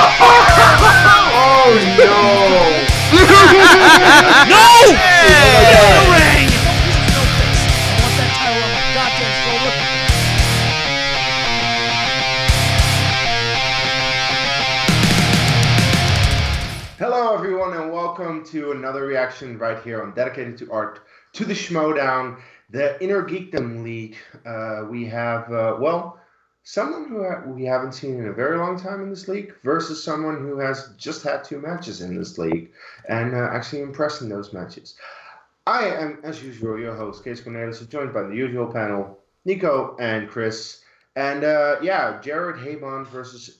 Oh no! No! Hey! Ring! Hello everyone and welcome to another reaction right here on Dedicated to Art to the Schmoedown, the Inner Geekdom League. We have, someone who we haven't seen in a very long time in this league versus someone who has just had 2 matches in this league and actually impressed in those matches. I am, as usual, your host, Kees Cornelis, joined by the usual panel, Nico and Chris. And Jared Haibon versus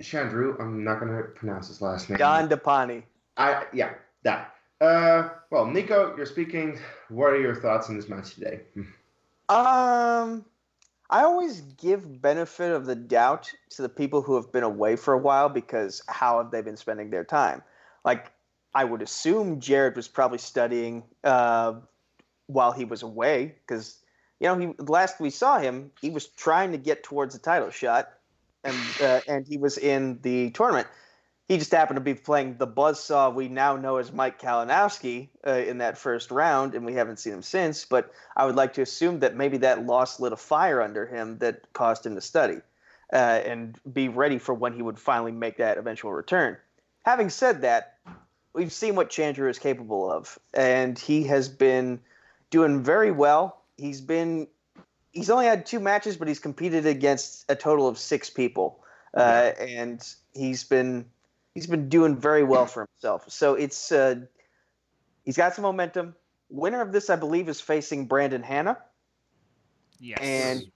Chandru. I'm not going to pronounce his last name. Dhandapani. That. Nico, you're speaking. What are your thoughts on this match today? I always give benefit of the doubt to the people who have been away for a while because how have they been spending their time? Like, I would assume Jared was probably studying while he was away because, last we saw him, he was trying to get towards a title shot and he was in the tournament. He just happened to be playing the buzzsaw we now know as Mike Kalinowski in that first round, and we haven't seen him since. But I would like to assume that maybe that loss lit a fire under him that caused him to study and be ready for when he would finally make that eventual return. Having said that, we've seen what Chandru is capable of, and he has been doing very well. He's only had 2 matches, but he's competed against a total of 6 people, and he's been doing very well for himself. So it's he's got some momentum. Winner of this, I believe, is facing Brandon Hanna. Yes. And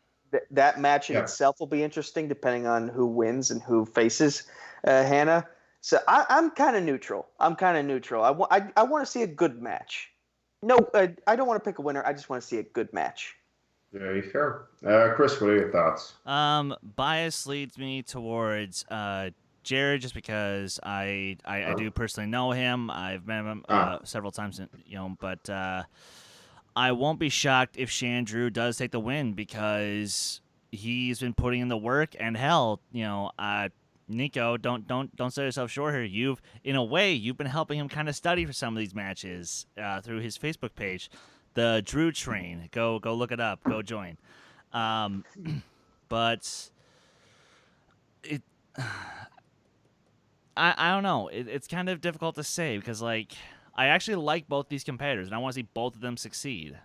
that match in itself will be interesting, depending on who wins and who faces Hanna. So I'm kind of neutral. I want to see a good match. No, I don't want to pick a winner. I just want to see a good match. Very fair. Chris, what are your thoughts? Bias leads me towards Jared just because I do personally know him. I've met him several times, but I won't be shocked if Chandru does take the win because he's been putting in the work. And hell, Nico, don't sell yourself short here. You've been helping him kind of study for some of these matches through his Facebook page, the Drew Train. Go look it up. Go join. But it. I don't know. It's kind of difficult to say because, I actually like both these competitors, and I want to see both of them succeed.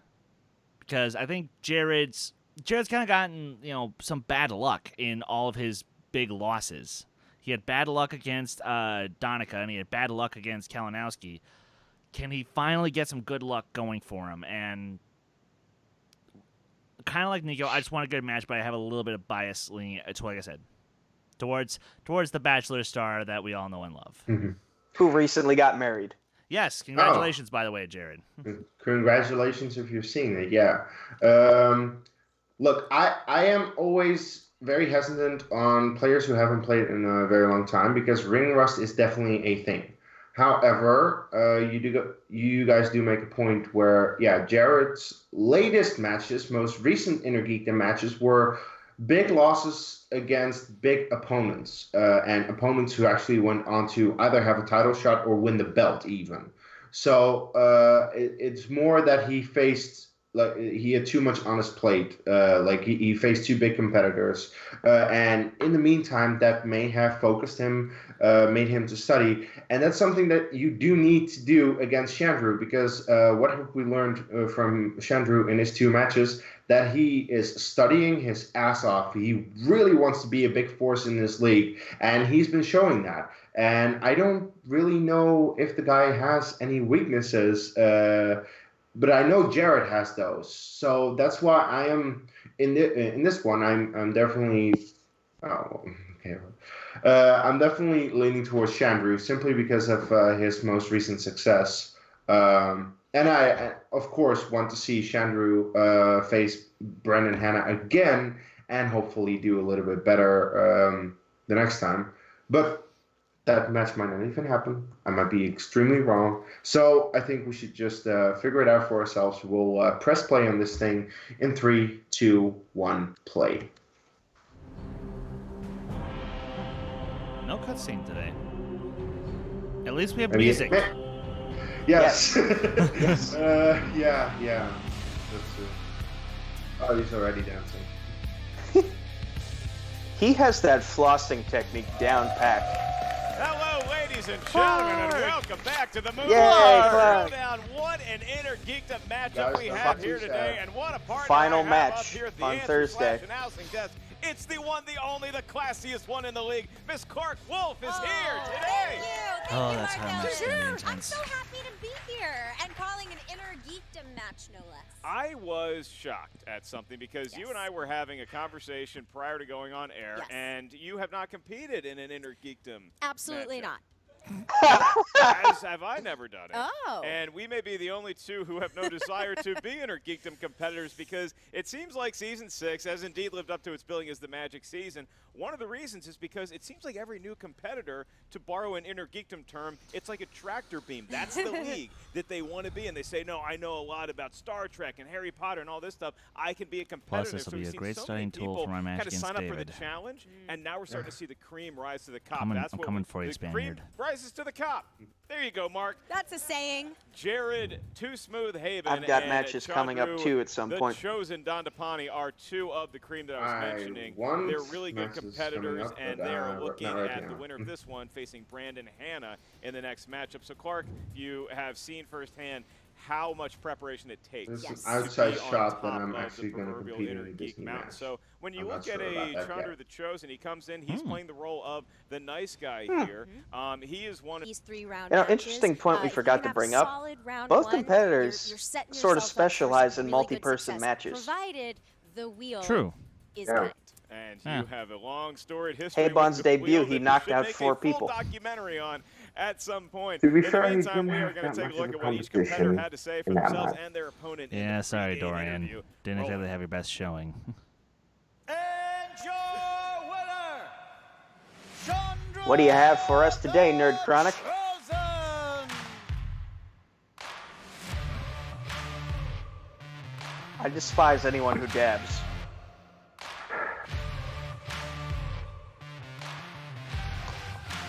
Because I think Jared's kind of gotten, some bad luck in all of his big losses. He had bad luck against Donica, and he had bad luck against Kalinowski. Can he finally get some good luck going for him? And kind of like Nico, I just want a good match, but I have a little bit of bias leaning, like I said, towards the Bachelor star that we all know and love. Mm-hmm. Who recently got married. Yes, congratulations, by the way, Jared. Congratulations if you've seen it, yeah. Look, I am always very hesitant on players who haven't played in a very long time because ring rust is definitely a thing. However, you guys do make a point where, Jared's latest matches, most recent Inner Geekdom matches, were big losses against big opponents, and opponents who actually went on to either have a title shot or win the belt even. So it's more that he faced, he had too much on his plate. He faced 2 big competitors. And in the meantime, that may have focused him, made him to study. And that's something that you do need to do against Chandru because what have we learned from Chandru in his 2 matches? That he is studying his ass off. He really wants to be a big force in this league, and he's been showing that. And I don't really know if the guy has any weaknesses, but I know Jared has those. So that's why I am in this one. I'm definitely. Oh, okay. I'm definitely leaning towards Chandru simply because of his most recent success. And I, of course, want to see Chandru face Brandon Hanna again and hopefully do a little bit better the next time. But that match might not even happen. I might be extremely wrong. So I think we should just figure it out for ourselves. We'll press play on this thing in 3, 2, 1, play. No no cutscene today. At least we have I mean, music. Yes. Yes. Yeah. That's true. Oh, he's already dancing. He has that flossing technique down pat. Hello, ladies and gentlemen, and welcome back to the Movie Showdown. What an inner geeked up matchup we have here today, and what a partner Final I have match up here at the on Answer Thursday. Announcing desk. It's the one, the only, the classiest one in the league. Miss Clark Wolf is here today. Thank Oh, you, that's how Marco. much the I'm intense. so happy to be here and calling an inner geekdom match, no less. I was shocked at something because you Yes. and I were having a conversation prior to going on air, Yes. and you have not competed in an inner geekdom. Absolutely matchup. not. As have I never done it. Oh. And we may be the only two who have no desire to be inner geekdom competitors because it seems like Season 6 has indeed lived up to its billing as the Magic season. One of the reasons is because it seems like every new competitor, to borrow an inner geekdom term, it's like a tractor beam. That's the league that they want to be in. They say, no, I know a lot about Star Trek and Harry Potter and all this stuff. I can be a competitor. Plus, this will So be we've a seen great so starting many tool people for my match kind of against sign up for David. the challenge, and now we're starting to see the cream rise to the top. I'm That's what coming for you, the Spaniard. cream rises to the top. There you go, Mark. That's a saying. Jared, Too Smooth Haven, I've got and matches coming up, Chandru, too, at some point. The Chosen Dhandapani are two of the cream that I was mentioning. want They're really good matches competitors, coming up, and but, they are not looking right at now. the winner of this one facing Brandon Hanna in the next matchup. So, Clark, you have seen firsthand how much preparation it takes. This is Yes. an outside to be on shot that top I'm of the actually going to proverbial compete inner in geek Disney mountain. match. So when you I'm look not at sure a about that Chandru yet. the Chosen, he comes in, he's playing the role of the nice guy here. He is one of These 3-round You know, matches. interesting point we If you forgot can to have bring a up. solid round Both one, competitors you're setting sort of yourself up for specialize some in really good multi-person success, matches. provided the wheel True. is Yeah. kind. And Yeah. you have a long storied history. Haibon's with the debut, wheel he that you knocked should out make 4 a full people. documentary on at some point. To be In fair, the he meantime, didn't we are have going that to take a much look of at a what each competitor competition had to say for in that themselves match. and their opponent. in Yeah, the sorry, pregame Dorian. interview. Didn't Roll exactly it. have your best showing. And your winner, Chandru What do you have for us today, Nerd Chronic? Chosen. I despise anyone who dabs.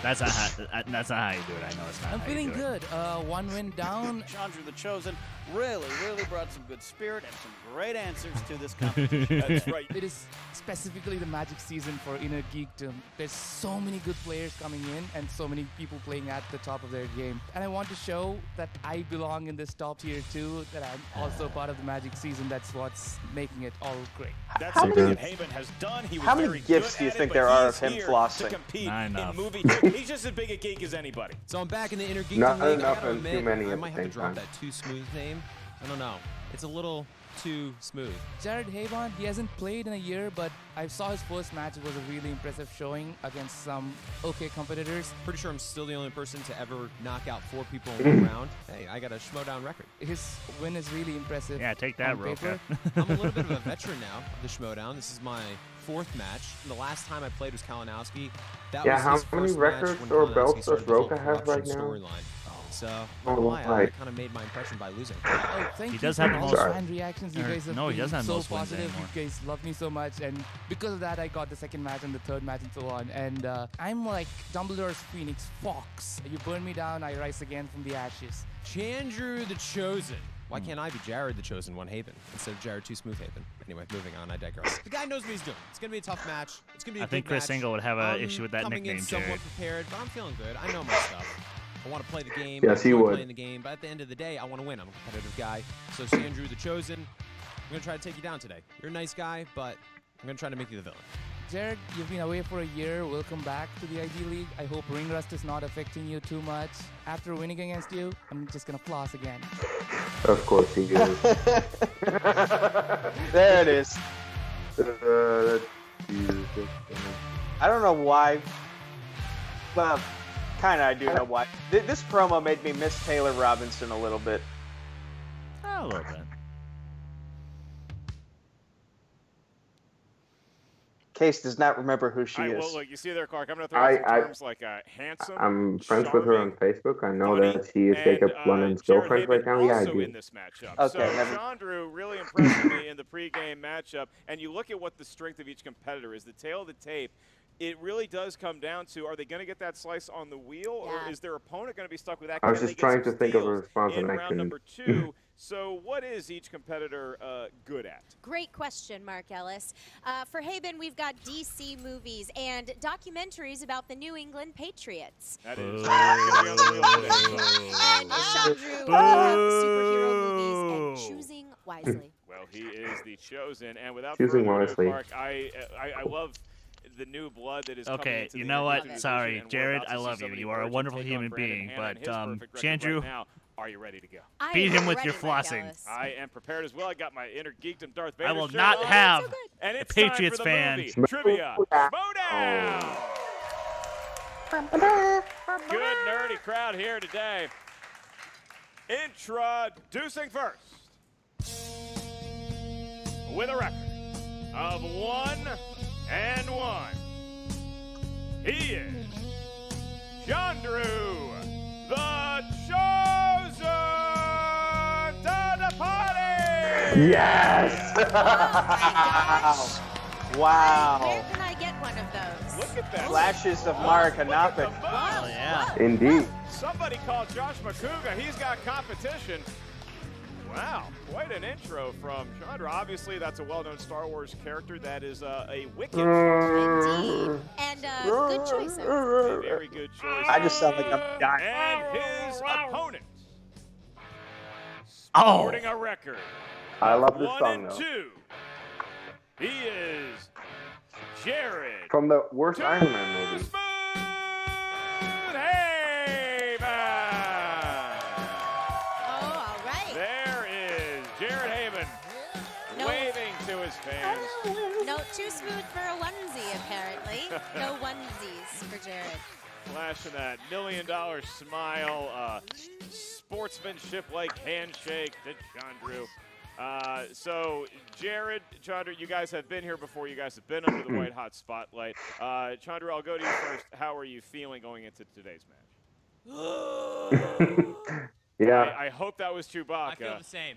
That's not how you do it. I know it's not. I'm how you feeling do it. good. One win down. Chandru the Chosen really brought some good spirit and some great answers to this competition. That's right. It is specifically the Magic season for Inner Geekdom. There's so many good players coming in and so many people playing at the top of their game. And I want to show that I belong in this top tier too, that I'm also part of the Magic season. That's what's making it all great. That's How something many- that Haibon has done. He was how many very gifts good do you at think it, there but are he of is him here flossing? To compete Not in enough. movie. He's just as big a geek as anybody. So I'm back in the inner geek Not league. enough I gotta and too admit, many I at might the have to same drop time. that too smooth name. I don't know. It's a little too smooth. Jared Haibon, he hasn't played in a year, but I saw his first match. It was a really impressive showing against some okay competitors. Pretty sure I'm still the only person to ever knock out 4 people in one round. Hey, I got a Schmoedown record. His win is really impressive. Yeah, take that, on paper. Roka. I'm a little bit of a veteran now of the Schmoedown. This is my 4th match. And the last time I played was Kalinowski. That Yeah, was how his many first match records when or Kalinowski belts does started the whole Roka have right corruption now? storyline. So, Oh, not I right. kind of made my impression by losing. Oh, thank He you does for have the all most- the fan reactions. You guys have No, he been doesn't have so most wins positive. anymore. You guys love me so much, and because of that, I got the second match and the third match and so on. And I'm like Dumbledore's Phoenix Fox. You burn me down, I rise again from the ashes. Chandru the Chosen. Why can't I be Jared the Chosen One Haven instead of Jared Too Smooth Haven? Anyway, moving on. I digress. The guy knows what he's doing. It's gonna be a tough match. It's gonna be a I think good Chris match. Engel would have an I'm issue with that coming nickname, in somewhat Jared. prepared, but I'm feeling good. I know my stuff. I want to play the game. Yes, he I enjoy would. playing the game, but at the end of the day, I want to win. I'm a competitive guy. So, Chandru the Chosen, I'm gonna try to take you down today. You're a nice guy, but I'm gonna try to make you the villain. Jared, you've been away for a year. Welcome back to the ID League. I hope ring rust is not affecting you too much. After winning against you, I'm just gonna floss again. Of course he is. There it is. Jesus. I don't know why. Well, kind of I do know why. This promo made me miss Taylor Robinson a little bit. A little bit. Case does not remember who she All right, is. well, look, you see there, Clark. I'm going to throw out some I- terms like handsome. I'm friends with her on charming, Facebook. I know funny, that she is and, Jacob London's Jared girlfriend right Haibon now. Yeah, I also do. in this matchup. Okay, so never- Chandru really impressed me in the pregame matchup. And you look at what the strength of each competitor is. The tail of the tape. it really does come down to, are they going to get that slice on the wheel, or is their opponent going to be stuck with that? I was Can just they get trying some to think of a steals response in and I round couldn't. number 2? So what is each competitor good at? Great question, Mark Ellis. For Haibon, we've got DC movies and documentaries about the New England Patriots. That is going to be on the wheel today. And Chandru, we have superhero movies and choosing wisely. Well, he is the chosen, and without Choosing further ado, wisely. Clark, I love the new blood that is coming Okay, into you the know what? division, Sorry, and we're Jared, about to I see love you. somebody You are a emerge wonderful and take on human Brandon being, Hanna and but, his perfect record Chandru, right now. Are you ready to go? I beat am him with ready, your Mark flossing. Ellis. I am prepared as well. I got my inner geekdom Darth Vader I will shirt not on. have And a it's Patriots time for the fan. movie trivia Schmoedown. Good nerdy crowd here today. Introducing first, with a record of 1-1, he is Chandru the Chosen Dhandapani. Yes! Oh my gosh. Wow. Where can I get one of those? Look at that. Flashes of Mark Hanapik. Whoa, Oh, yeah. whoa. Indeed. Somebody called Josh McCouga. He's got competition. Wow, quite an intro from Chandra. Obviously, that's a well-known Star Wars character that is a wicked, Indeed. And good choice. a very good choice. I just sound like I'm dying. And his opponent, Oh. sporting a record I love this 1 song, and though. 2. He is Jared. From the worst Too Iron Man movie. Smooth Haibon. Oh, all right. There is Jared Haibon No. waving to his fans. No, too smooth for a onesie, apparently. No onesies for Jared. Flashing that $1 million smile, sportsmanship-like handshake to Chandru. So, Jared, Chandru, you guys have been here before. You guys have been under the white hot spotlight. Chandru, I'll go to you first. How are you feeling going into today's match? Yeah. I hope that was Chewbacca. I feel the same.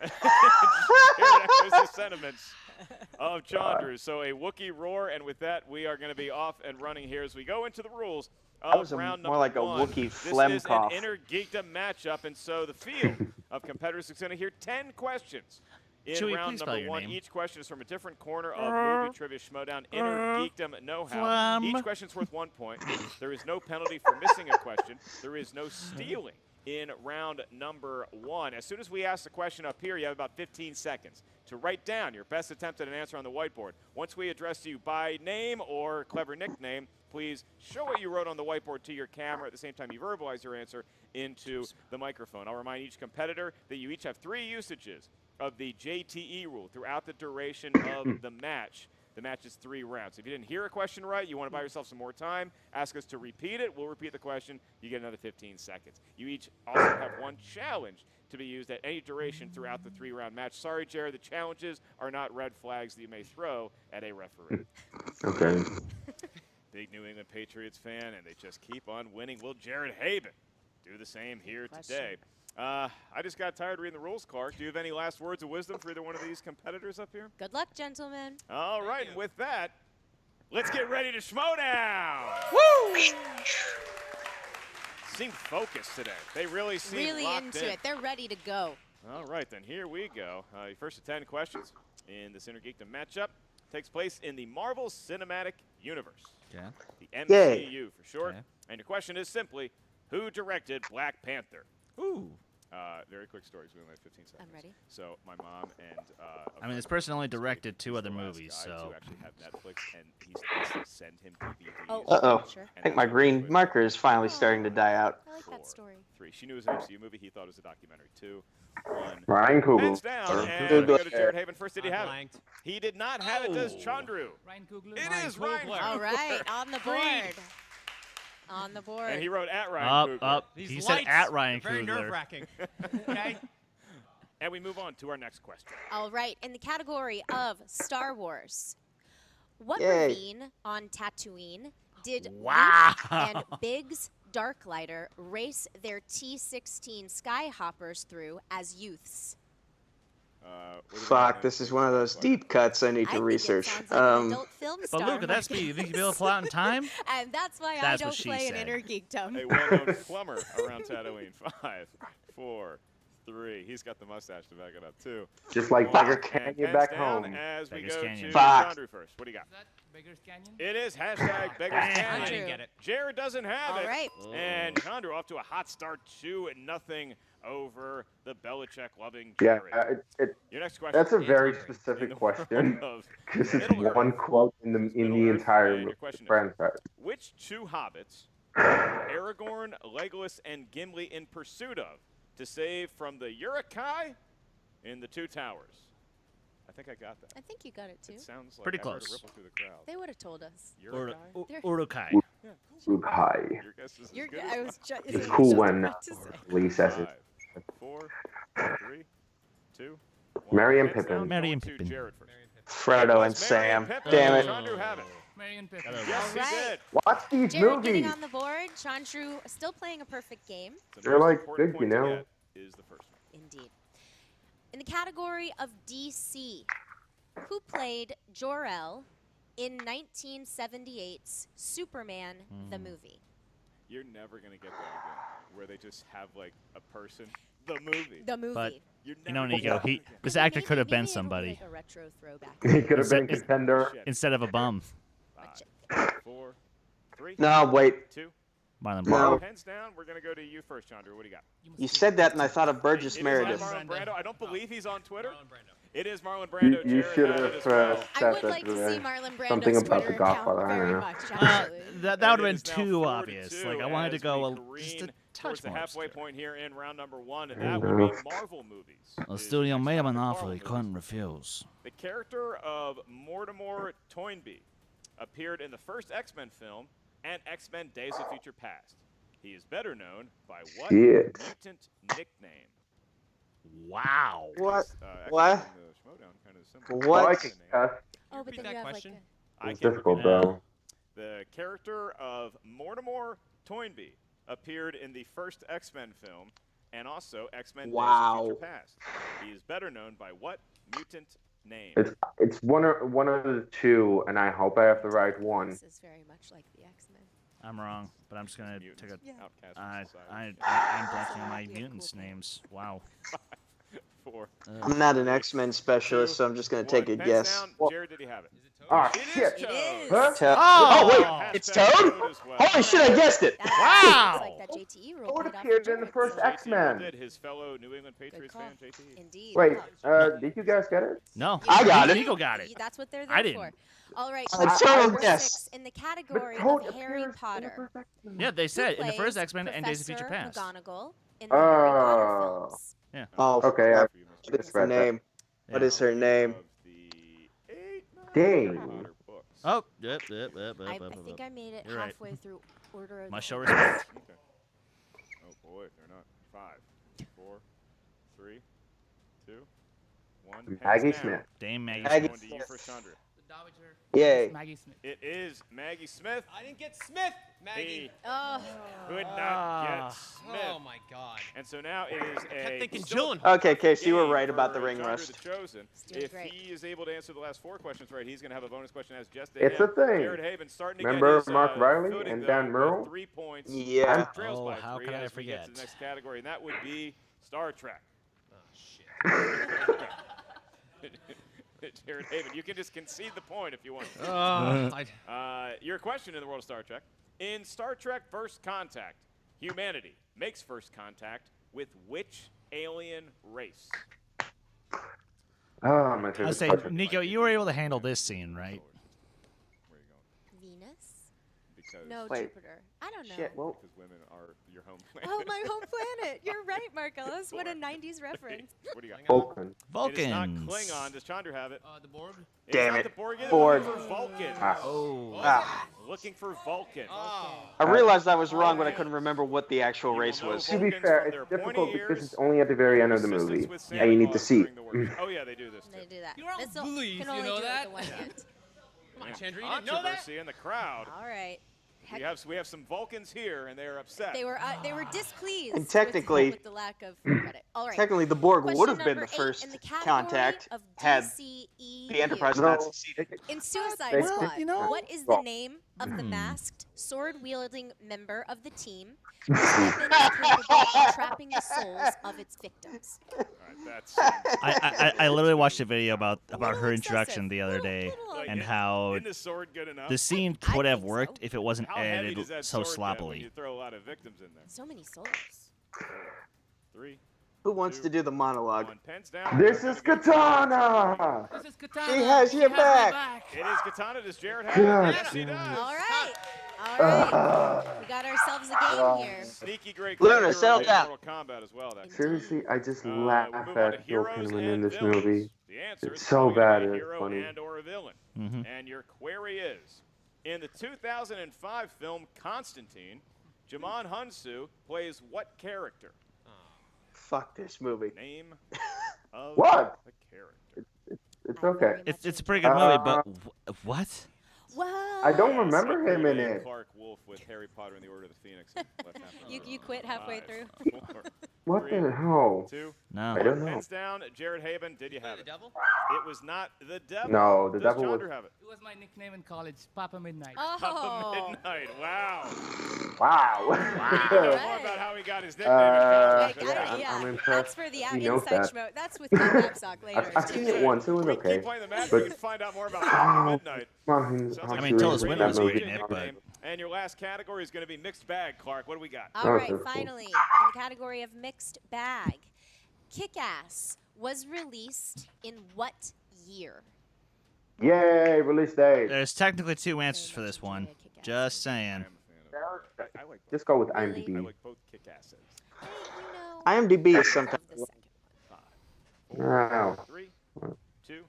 There's the sentiments of Chandru. So a Wookiee roar, and with that, we are going to be off and running here as we go into the rules That of was round more number like a 1. Wookiee phlegm This is cough. an inner geekdom matchup, and so the field of competitors is going to hear 10 questions. In Chewie, round please spell number your 1, name. each question is from a different corner of movie trivia Schmoedown inner geekdom know-how. Phlegm. Each question is worth 1 point. There is no penalty for missing a question. There is no stealing in round number 1. As soon as we ask the question up here, you have about 15 seconds to write down your best attempt at an answer on the whiteboard. Once we address you by name or clever nickname, please show what you wrote on the whiteboard to your camera at the same time you verbalize your answer into the microphone. I'll remind each competitor that you each have 3 usages of the JTE rule throughout the duration of the match. The match is 3 rounds. If you didn't hear a question right, you want to buy yourself some more time, ask us to repeat it. We'll repeat the question. You get another 15 seconds. You each also have 1 challenge to be used at any duration throughout the 3-round match. Sorry, Jared, the challenges are not red flags that you may throw at a referee. Okay. Big New England Patriots fan, and they just keep on winning. Will Jared Haibon do the same here today? I just got tired reading the rules, Clark. Do you have any last words of wisdom for either one of these competitors up here? Good luck, gentlemen. All right, and with that, let's get ready to Schmoedown. Woo! Seem focused today. They really seem Really locked into in. it. They're ready to go. All right, then here we go. Your first of 10 questions in this Inner Geekdom matchup takes place in the Marvel Cinematic Universe. Okay. The MCU Yay. for short. Okay. And your question is simply, who directed Black Panther? Ooh. Very quick stories. We only have 15 seconds. I'm ready. So my mom and I mean, this person only directed he's 2 other the last movies, guy so. to actually have Netflix, and he's asked to send him DVDs. Oh, Uh-oh. sure. I think my green marker is finally starting to die out. I like 4, that story. 3. She knew it was an MCU movie. He thought it was a documentary. 2, 1. Ryan Coogler. Hands down, Or and Coogler. we go to Jared Haibon first. Did he I have it? blanked. He did not have it. Does Chandru? Ryan Coogler. It is Ryan Coogler. All right, Coogler. on the board. On the board. And he wrote at Ryan Up, Coogler. up. These He lights said at Ryan are very Coogler. nerve-wracking. Okay? And we move on to our next question. All right, in the category of Star Wars, what Yay. ravine on Tatooine did Wow. Luke and Biggs Darklighter race their T-16 Skyhoppers through as youths? Fuck, this is one of those deep cuts I need to research. I think it sounds like an adult film But star. Luke, that's speed. You think you'll be able to pull out in time? And that's why I That's don't what she play an said. Inner Geekdom. A well-known plumber around Tatooine. 5, 4, 3. He's got the mustache to back it up, too. Just like One, Beggar and Canyon pens back down home. As we Beggars go Canyon. to Fuck. Chandru first. What do you got? Is that Beggar's Canyon? It is hashtag Beggars Andrew. Canyon. I didn't get it. Jared doesn't have All it. right. And Chandru off to a hot start, 2-0 over the Belichick-loving Yeah, Jared. it, Your next question. that's a is very in specific the question. world of This is Middle-earth one quote in the Middle-earth, entire and your question is, franchise. which two hobbits were Aragorn, Legolas, and Gimli in pursuit of to save from the Uruk-hai in the Two Towers? I think I got that. I think you got it too. It sounds like Pretty I heard close. a ripple through the crowd. They would have told us. Uruk-hai? Urukai. Uruk-hai. Your guess is as You're, good I as was just, It's cool when about to say. Lee says it. 5, 4, 3, 2, 1. Merry and Hands Pippin. down, Merry going and to Pippin. Jared first. Frodo and It's Merry Sam. Pippin. Damn it. Chandru have it. Marion Pippin. Yes, he All right. did. Watch these Jared getting movies. on the board. Chandru still playing a perfect game. The They're most like important big, you point to know? get is the first one. Indeed. In the category of DC, who played Jor-El in 1978's Superman the movie? You're never going to get that again, where they just have, like, a person. The movie. The movie. But You're you know, never Nico, gonna get he that again. this actor could have Maybe been it'll be somebody like a retro throwback. He could have been It's- contender. Shit. instead of a bum. 5, 4, 3, No, wait. 2. Marlon No. Brando. Pens down. We're going to go to you first, Chandru. What do you got? You said that, and I thought of Burgess It is Meredith. Marlon Brando. I don't believe he's on Twitter. Marlon Brando. It is Marlon You, Brando. you Jared should had it have as well. I said would that like to see Marlon Brando's something about Twitter the Godfather. account I don't very know. much, Uh, actually. that And would it have is been now too 4-2 obvious. Like I wanted to as go we just a careen touch towards the more halfway obscure. point here in round number 1, and that would be Marvel movies. The is studio next made him topic, an Marvel offer he movies. couldn't refuse. The character of Mortimer Toynbee appeared in the first X-Men film and X-Men Days of Future Past. He is better known by what Shit. mutant nickname? Wow. What? Actually, What? in the Schmoedown kind of simple. What? Oh, I can guess. Oh, but repeat then that you have question? like I It's can difficult, repeat it. though. The character of Mortimer Toynbee appeared in the first X-Men film and also X-Men Wow. Days of Future Past. He is better known by what mutant name? It's one of the two, and I hope I have the right one. this is very much like the X-Men. I'm wrong, but I'm just gonna Mutants. take a. Yeah. Outcast from I'm society. blanking on my That'd be a mutants' cool thing. names. Wow. 4, I'm not an X-Men specialist, so I'm just going to take a 1. guess. Pens down. Jared, did he have it? Ah, It is shit. Toad. It is. Huh? Toad. Oh, wait, it's Toad? as well. Holy shit, I guessed it! That Wow. looks like that JTE rule Toad paid off appeared for in the Jared, first so- X-Men. Did his fellow New England Patriots call. fan, JT? Indeed. Wait, wow. did you guys get it? No. I got it. Nico got it. That's what they're there I didn't. for. All right, I question told number yes. 6 in the But category Toad of Harry appears in the Potter. first X-Men. Yeah, they Who said in the first plays X-Men and Days of Future Professor Past. McGonagall in the Harry Potter Oh. films. Oh, Okay, fuck. I What is her misread that. name? What is her name? Of the 8 Dang. Harry Potter books. Oh, yep. I think I made it You're right. halfway through Order of My the show Phoenix. respect. Okay. Oh boy, they're not. 5, 4, 3, 2, 1. Hands Maggie down. Smith. Dame Maggie. Maggie Going to you for Chandra. The Dowager. Yay. Maggie Smith. It is Maggie Smith. I didn't get Smith, He Maggie. Oh, could not Ah. get Smith. Oh my God. And so now it is I kept a thinking still Gyllenhaal. Okay, Case, you were game right about the for ring Chandra rust. the Chosen. doing If great. he is able to answer the last 4 questions right, he's going to have a bonus question as just to It's him. a thing. Jared Haven starting to Remember get his, Mark Riley footing, and though, Dan with Murrell? 3 points. Yeah. Trails Oh, by how 3 could I as we get to forget? the next category, and that would be Star Trek. Oh shit. Jared Haven, you can just concede the point if you want. Your question in the world of Star Trek. In Star Trek First Contact, humanity makes first contact with which alien race? Oh, my I favorite was saying, question. Nico, you were able to handle this scene, right? Where are you going? Venus? Because, No, Wait. Jupiter. I don't know. Shit, well, because women are your home planet. Oh, my home planet. You're right, Marcellus. What a 90s reference. What do you got? Vulcan. It is not Vulcans. Klingon. Does Chandru have it? The Borg. It's Damn not it. the Borg. It's Borg. looking for Vulcan. Oh. ah. Looking for Vulcan. I realized I was wrong when I couldn't remember what the actual You race will know was. To be Vulcans fair, from it's their difficult pointy because ears, it's only at the very end of the assistance movie, with and Santa you need to Claus see. during the work. Oh yeah, they do this They too. do that. You're all This'll- bullies, can you only know do that? it the one hand. Come on, Chandru, you didn't know that? Controversy in the crowd. All right. We have some Vulcans here, and they are upset. They were displeased And technically- with the lack of credit. All right. Technically, the Borg Question would have been number the 8 first in the category contact of had DCEU. the Enterprise not succeeded. In Suicide Well, Squad, you know- what is the name of the masked, sword-wielding member of the team whose weapon is capable of trapping the souls of its victims? All right, that's I literally watched a video about Little her excessive. introduction the other day, Like, and isn't- how isn't the sword good enough? the scene I could have think so. worked if it wasn't How heavy edited does that so sword get when sloppily. you throw a lot of victims in there? So many souls. 3, Who wants to do the monologue? 1. Pens down. This We're is gonna get- Katana! This is Katana. She has your my back. It is Katana. Does Jared have God it? Yes, he does. All right. All right. We got ourselves a game here. Sneaky great. Luna, character settle in down. Mortal Kombat as well. That Seriously, I just we laugh move on to at Bill heroes Kinnaman in and this villains. movie. The answer It's is so probably gonna bad be a it's hero funny. and or a villain. Mhm. And your query is, in the 2005 film Constantine, Jamon Hunsu plays what character? Fuck this movie. Name of What? the character. It's okay. It's a pretty good movie, but what? Whoa. I don't remember Like him in William it. Clark Wolf with Harry Potter and the Order of the Phoenix. and Left Hand You Power. quit halfway 5, through. 4, What 3, the hell? 2. No. I don't know. Hands down, Jared Haibon, did you have The it? devil? It was not the devil. No, the Does devil was- Chandru have it? It was my nickname in college, Papa Midnight. Papa Oh. Midnight. Wow. Wow. We need to know Alright. more about how he got his nickname. Uh, Like, Yeah, yeah, I'm that's impressed. for the He knows inside that. schmo. That's with Knapsack later. I've seen it once. It was Keep okay. playing the match. But- We can find out more about Papa Oh, Midnight. Sounds Sounds like I like mean, you Tilda really Swinton like was that great movie. in it, nickname. And your last category is going to be mixed bag, Clark. What do we got? All right, Okay, cool. finally, in the category of mixed bag, Kick-Ass was released in what year? Yay, release date. There's technically two answers for this one. Just I saying. am a fan of I like Just go with I IMDb. like both kick-asses. Hey, you know, IMDb is of sometimes. the second one. 5, 4, Wow. 3, 2,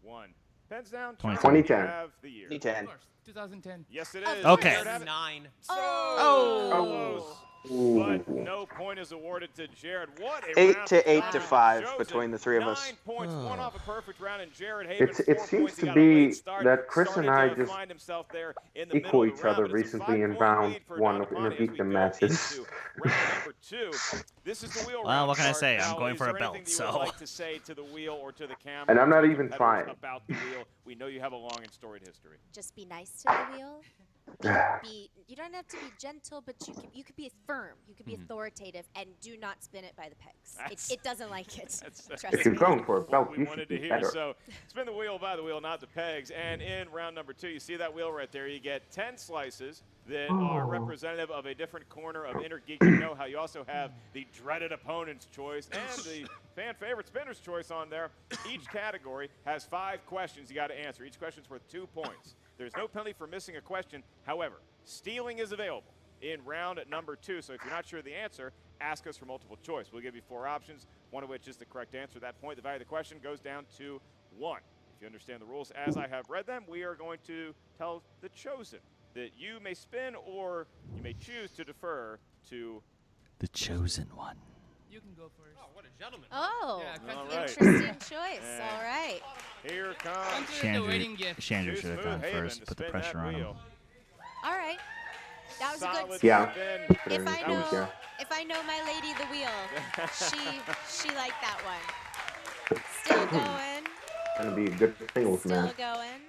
1. Pens down. 2010. You have the year. 2010. Of course, 2010. Yes, it is. Okay. Jared have it? 9. Oh. Close. Ooh. But no point is awarded to Jared. What a 8 round to of 8 fun. to 5 Joseph, between the three of us. 9 points, one off a perfect round, and Jared Haibon, It 4 seems points. He to got a late be start, that Chris and started I to just find himself there in the equal middle of each the round, other but it's a recently in 5-point round lead for one of Dhandapani Inner as we Geekdom go matches. into round number 2. This is the wheel Well, round, what can I Clark. say? I'm Now, going is for a there belt, anything that you would so- like to say to the wheel or to the camera? And I'm or not to the even competitors trying. About the wheel, we know you have a long and storied history. Just be nice to the wheel. You don't have to be gentle, but you could be firm. You could be authoritative, and do not spin it by the pegs. It doesn't like it. Trust If you're me. going for a What belt, we you wanted should to do hear. better. So spin the wheel by the wheel, not the pegs. And in round number 2, you see that wheel right there. You get 10 slices that are representative of a different corner of Inner Geekdom Know-How. You also have the dreaded opponent's choice and the fan favorite spinner's choice on there. Each category has 5 questions you got to answer. Each question's worth 2 points. There's no penalty for missing a question. However, stealing is available in round number 2. So if you're not sure of the answer, ask us for multiple choice. We'll give you 4 options, one of which is the correct answer. At that point, the value of the question goes down to 1. If you understand the rules as I have read them, we are going to tell the chosen that you may spin or you may choose to defer to. The chosen one. You can go first. Oh, what a gentleman. Oh, Yeah, All right. interesting choice. And All right. Here comes Consider the wedding gift. Chandru Too should have Smooth gone Haven first. to Put the spin pressure that on him. wheel. All right. That was a Solid good. Yeah. spin. If I That know, was- yeah. if I know my lady the wheel, she liked that one. Still going. Gonna be a good singles Still match. going.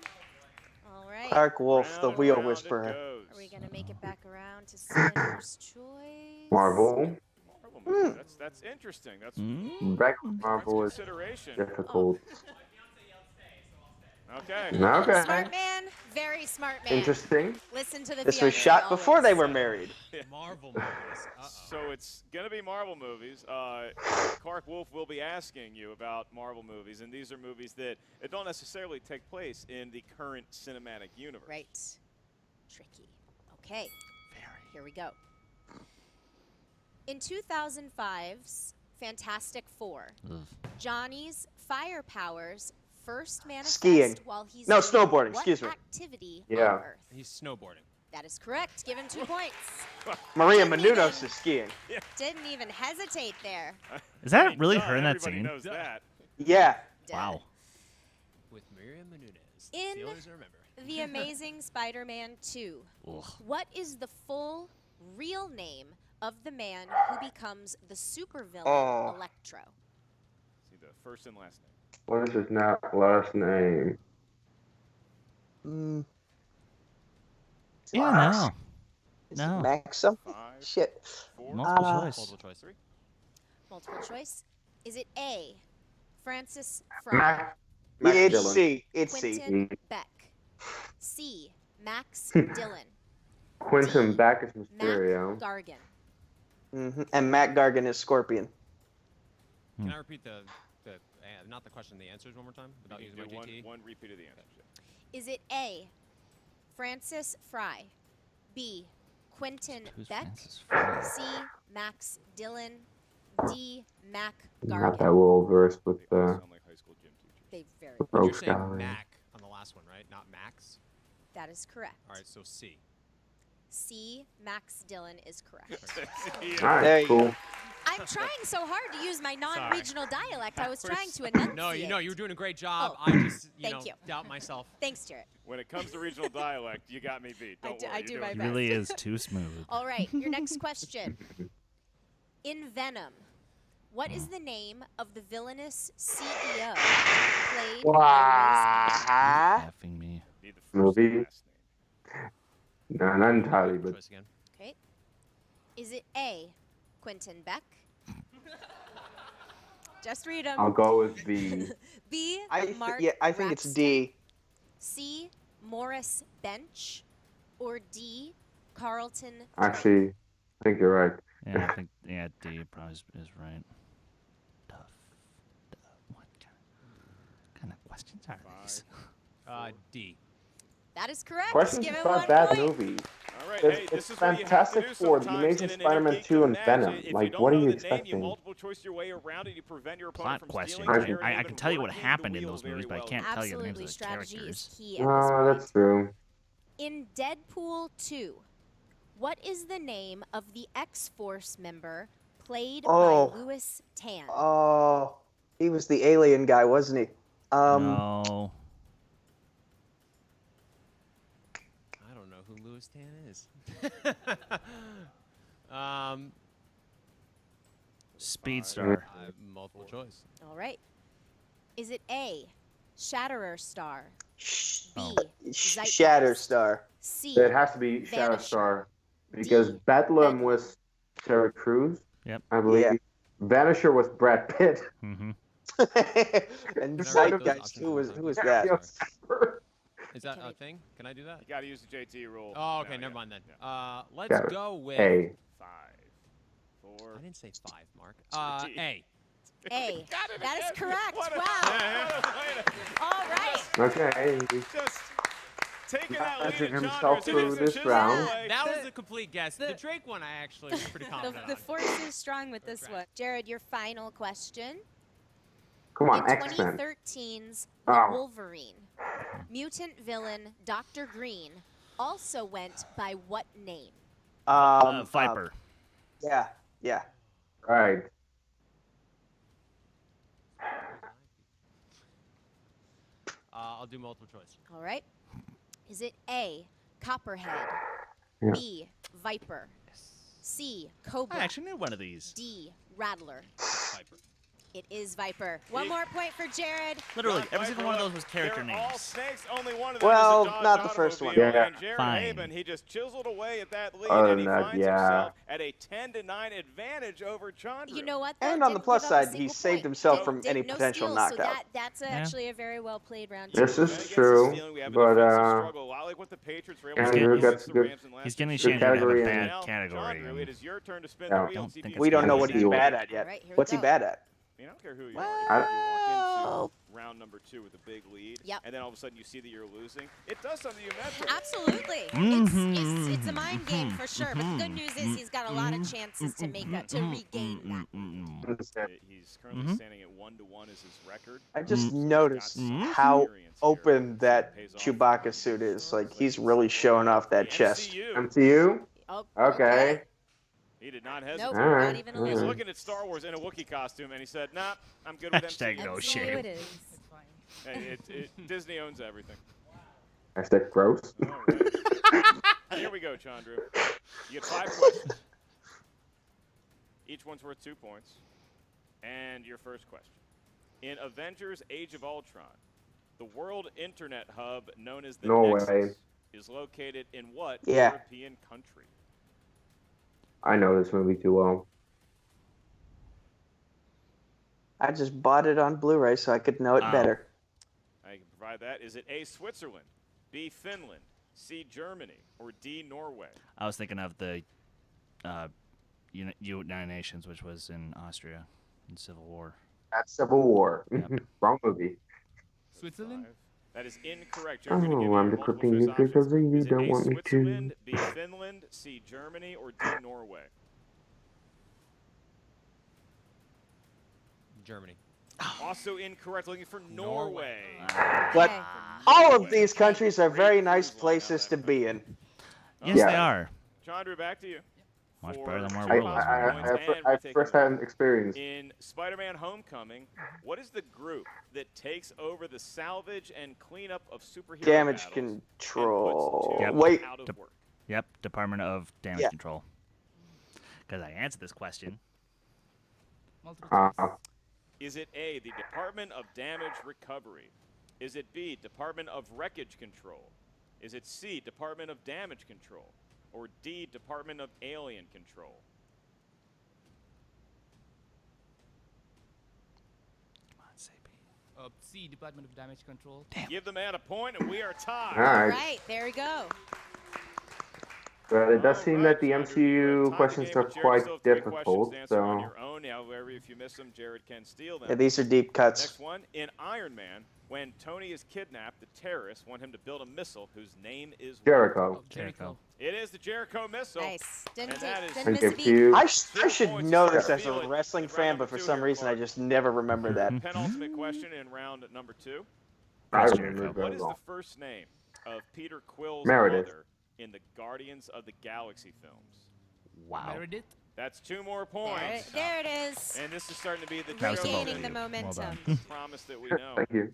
All right. Clark Wolf, the Round wheel and round it whisperer. goes. Are we gonna make it back around to spinner's choice? Marvel. Marvel movie. That's interesting. That's Back Marvel is consideration. difficult. Okay. Okay. Smart man, very smart man. Interesting. Listen to the This feelings was shot always. before they were married. Marvel movies. So it's going to be Marvel movies. Clark Wolf will be asking you about Marvel movies, and these are movies that don't necessarily take place in the current cinematic universe. Right. Tricky. Okay. Here we go. In 2005's Fantastic Four, Johnny's fire powers first manifest Skiing. while he's No, doing snowboarding, what excuse me. activity Yeah. on Earth? He's snowboarding. That is correct. Given 2 points. Maria Didn't Menounos even- is skiing. Didn't even hesitate there. Is that I mean, really duh, her in that everybody scene? knows that. Yeah. Dead. Wow. With Miriam Menounos. In- Steelers to remember. The Amazing Spider-Man 2. Ugh. What is the full, real name of the man who becomes the supervillain Electro? See the first and last name. What is his last name? Yeah, Is no. it Max something? 5, Shit. 4, Multiple choice. Multiple choice. 3. Multiple choice. Is it A, Francis Fry, Max It's Dillon. C. It's C. Quentin Beck, C, Max Dillon, Quentin D, Beck is Mac Mysterio. Gargan? And Matt Gargan is Scorpion. Can I repeat the not the question, the answers one more time without You using can my do GT? one repeat of the answer. Is it A, Francis Fry, B, Quentin Who's Beck, Francis Fry? C, Max Dillon, D, Mac Not that Gargan? well versed with They all the sound like high school gym teachers. They very. But Rogue you're saying Sky. Mac on the last one, right? Not Max? That is correct. All right, so C. C, Max Dillon is correct. All right, There you cool. go. I'm trying so hard to use my non-regional dialect. I was trying to enunciate. No, you were doing a great job. Oh, I just, thank you. doubt myself. Thanks, Jarrett. When it comes to regional dialect, you got me beat. Don't worry. I you're do doing my it. He best. really is too smooth. All right, your next question. In Venom, what is the name of the villainous CEO played by Effing me. Need the first Movie. and last name. No, not entirely, but Choice again. Liz? Okay. Is it A, Quentin Beck? Just read them. I'll go with B. B, Mark I think it's Raxton, D. C, Morris Bench, or D, Carlton. Actually, I think you're right. Yeah, I think D probably is right. Tough. What kind of questions are these? D. That is correct. Questions Give it about 1 that point. movie. All right, It's- hey, it's this is what you have to Fantastic do Four, The sometimes Amazing in an Spider-Man Intergeek 2 and Imagine. Venom. If you Like, don't what are know you the name, you expecting? multiple choice your way around it. You prevent your opponent Plot from questions. stealing. I- Jared I even can tell you what working the happened in wheel those very movies, but I well. can't tell you the names Absolutely, of the strategy characters. is key at this No, point. that's true. In Deadpool 2, what is the name of the X-Force member played Oh. by Louis Tan? Oh, he was the alien guy, wasn't he? No. I don't know who Louis Tan is. Speedstar. Multiple choice. All right. Is it A, Shatterer Star, B, Zeitgeist, Shatterstar. C, It has to be Vanisher, Shatterstar because D, Bedlam Bedlam. was Terry Crews. Yep. I believe. Yeah. Vanisher was Brad Pitt. Mm-hmm. And Can I write those Zeitgeist, options who was down? that? Is that Can a I- thing? Can I do that? You got to use the JT rule. Oh, okay, No, never yeah, mind then. yeah. Let's Got it. go with. A. 5, 4. I didn't say 5, Mark. D. A. A. Got it That is again. correct. What a- Wow. All right. Okay. Just taking that lead Managing at himself Chandru, through just this chiseling round. away. That was a complete guess. The Drake one, I actually was pretty confident The on. force is strong with this Right. one. Jared, your final question. Come on, In X-Men. 2013's The Oh. Wolverine, mutant villain Dr. Green also went by what name? Viper. Yeah, yeah. Right. I'll do multiple choice. All right. Is it A, Copperhead, Yeah. B, Viper, C, Cobra, I actually knew one of these. D, Rattler? Viper. It is Viper. One more point for Jared. Literally, John every single Viper, one of look, those was character they're all names. snakes. Only one of them Well, is a Dodge not the first one. automobile, Yeah. and Jared Fine. Haibon, he just chiseled away at that lead, Other and he than that, finds yeah. himself at a 10-9 advantage over Chandru. You know what? Though? And on the Didn't plus give up a side, he single saved point. himself Didn't- from didn't- any no potential steals, knockout. So that's actually a very well played round. This two. is Against the true, stealing, we have a but defensive struggle, a lot like what the Patriots were able to Andrew do gets against the good- Rams in last He's getting week's Good Chandru to have a category bad and- Now, category. Chandru, it is your turn to spin Yeah. the wheel. Don't See if think you it's We can don't know gonna what be he's good. bad at yet. All right, here we What's he go. bad at? I don't care who you Well- are. You walk into round number 2 with a big lead, Yep. and then all of a sudden you see that you're losing. It does something to you mentally. Absolutely. It's a mind game for sure. But the good news is he's got a lot of chances to make up to regain that. He's currently standing at 1-1 as his record. I just He's got noticed some how experience here. open that Pays off. Chewbacca suit is. Like, he's really showing off that The chest. MCU. MCU? Oh, Okay. He did not hesitate. Nope, All right, not even a all He was little. right. looking at Star Wars in a Wookiee costume, and he said, "Nah, I'm good with Hashtag MCU." no MCU shame. it is. Hey, Disney owns everything. I said gross. All right. Here we go, Chandru. You get 5 questions. Each one's worth 2 points. And your first question. In Avengers Age of Ultron, the World Internet Hub known as the Nexus is located in what European country? I know this movie too well. I just bought it on Blu-ray so I could know it better. I can provide that. Is it A, Switzerland, B, Finland, C, Germany, or D, Norway? I was thinking of the United Nations, which was in Austria in Civil War. That's Civil War. Yep. Wrong movie. Switzerland? That is incorrect. Oh, I'm decrypting you because you don't want me to. Switzerland, B, Finland, C, Germany, or D, Norway? Germany. Also incorrect. Looking for Norway. But all of these countries are very nice places to be in. Yes, they are. Chandru, back to you. Much better than where I we live. have first-hand experience. In Spider-Man Homecoming, what is the group that takes over the salvage and cleanup of superhero Damage battles control. and puts two Wait. out of work? Yep, Department of Damage Control. Because I answered this question. Multiple choice. Is it A, the Department of Damage Recovery? Is it B, Department of Wreckage Control? Is it C, Department of Damage Control? Or D, Department of Alien Control? Come on, say B. C, Department of Damage Control. Give the man a point, and we are tied. All All right. right, there we go. But it does seem that the Chandru, MCU time questions game, are but Jared quite still have 3 difficult. questions to answer on So your own. However, if you miss them, Jared can steal them. Yeah, these are deep cuts. Next one, in Iron Man, when Tony is kidnapped, the terrorists want him to build a missile whose name is what? Jericho. Oh, Jericho. It is the Jericho missile. Nice. Didn't, And that is- didn't miss a Thank beat. you. I 2 should points know to this as steal a it wrestling in round fan, number but for 2 some here, reason I Clark. just never remember that. Penultimate question in round number 2. I Chris remember Jericho. very What is the well. first name of Peter Quill's Meredith. mother in the Guardians of the Galaxy films? Wow. Meredith? That's 2 more points. There it is. And this is starting to be the That was the Regaining the vote. momentum. Well promise that we know. Thank you.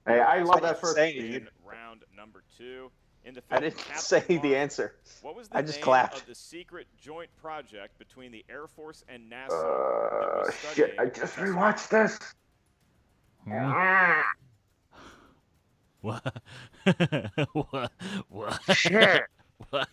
Hey, I love that first Say speed. In round number 2. In the I film didn't Captain say the Marvel, answer. What was the I just name clapped. of the secret joint project between the Air Force and NASA? that was Shit, I studying just the rewatched this. What? What? What? Shit. What?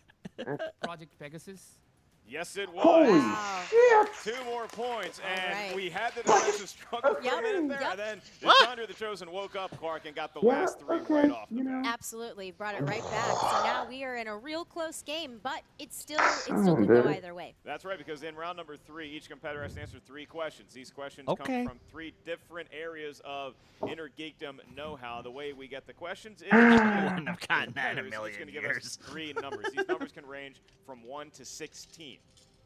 Project Pegasus? Yes, it was. Holy Wow. shit. 2 more points, and right. we had the defensive struggle for Yep, a minute there, yep. and then What? Chandru the Chosen woke up, Clark, and got the Yeah, last 3 okay, right off the you bat. know. Absolutely. Brought it right back. So now we are in a real close game, but it still could Oh, go dude. either way. That's right, because in round number 3, each competitor has to answer 3 questions. These questions Okay. come from 3 different areas of inner geekdom know-how. The way we get the questions is Wouldn't have gotten that in a it's million going to give years. us 3 numbers. These numbers can range from 1 to 16.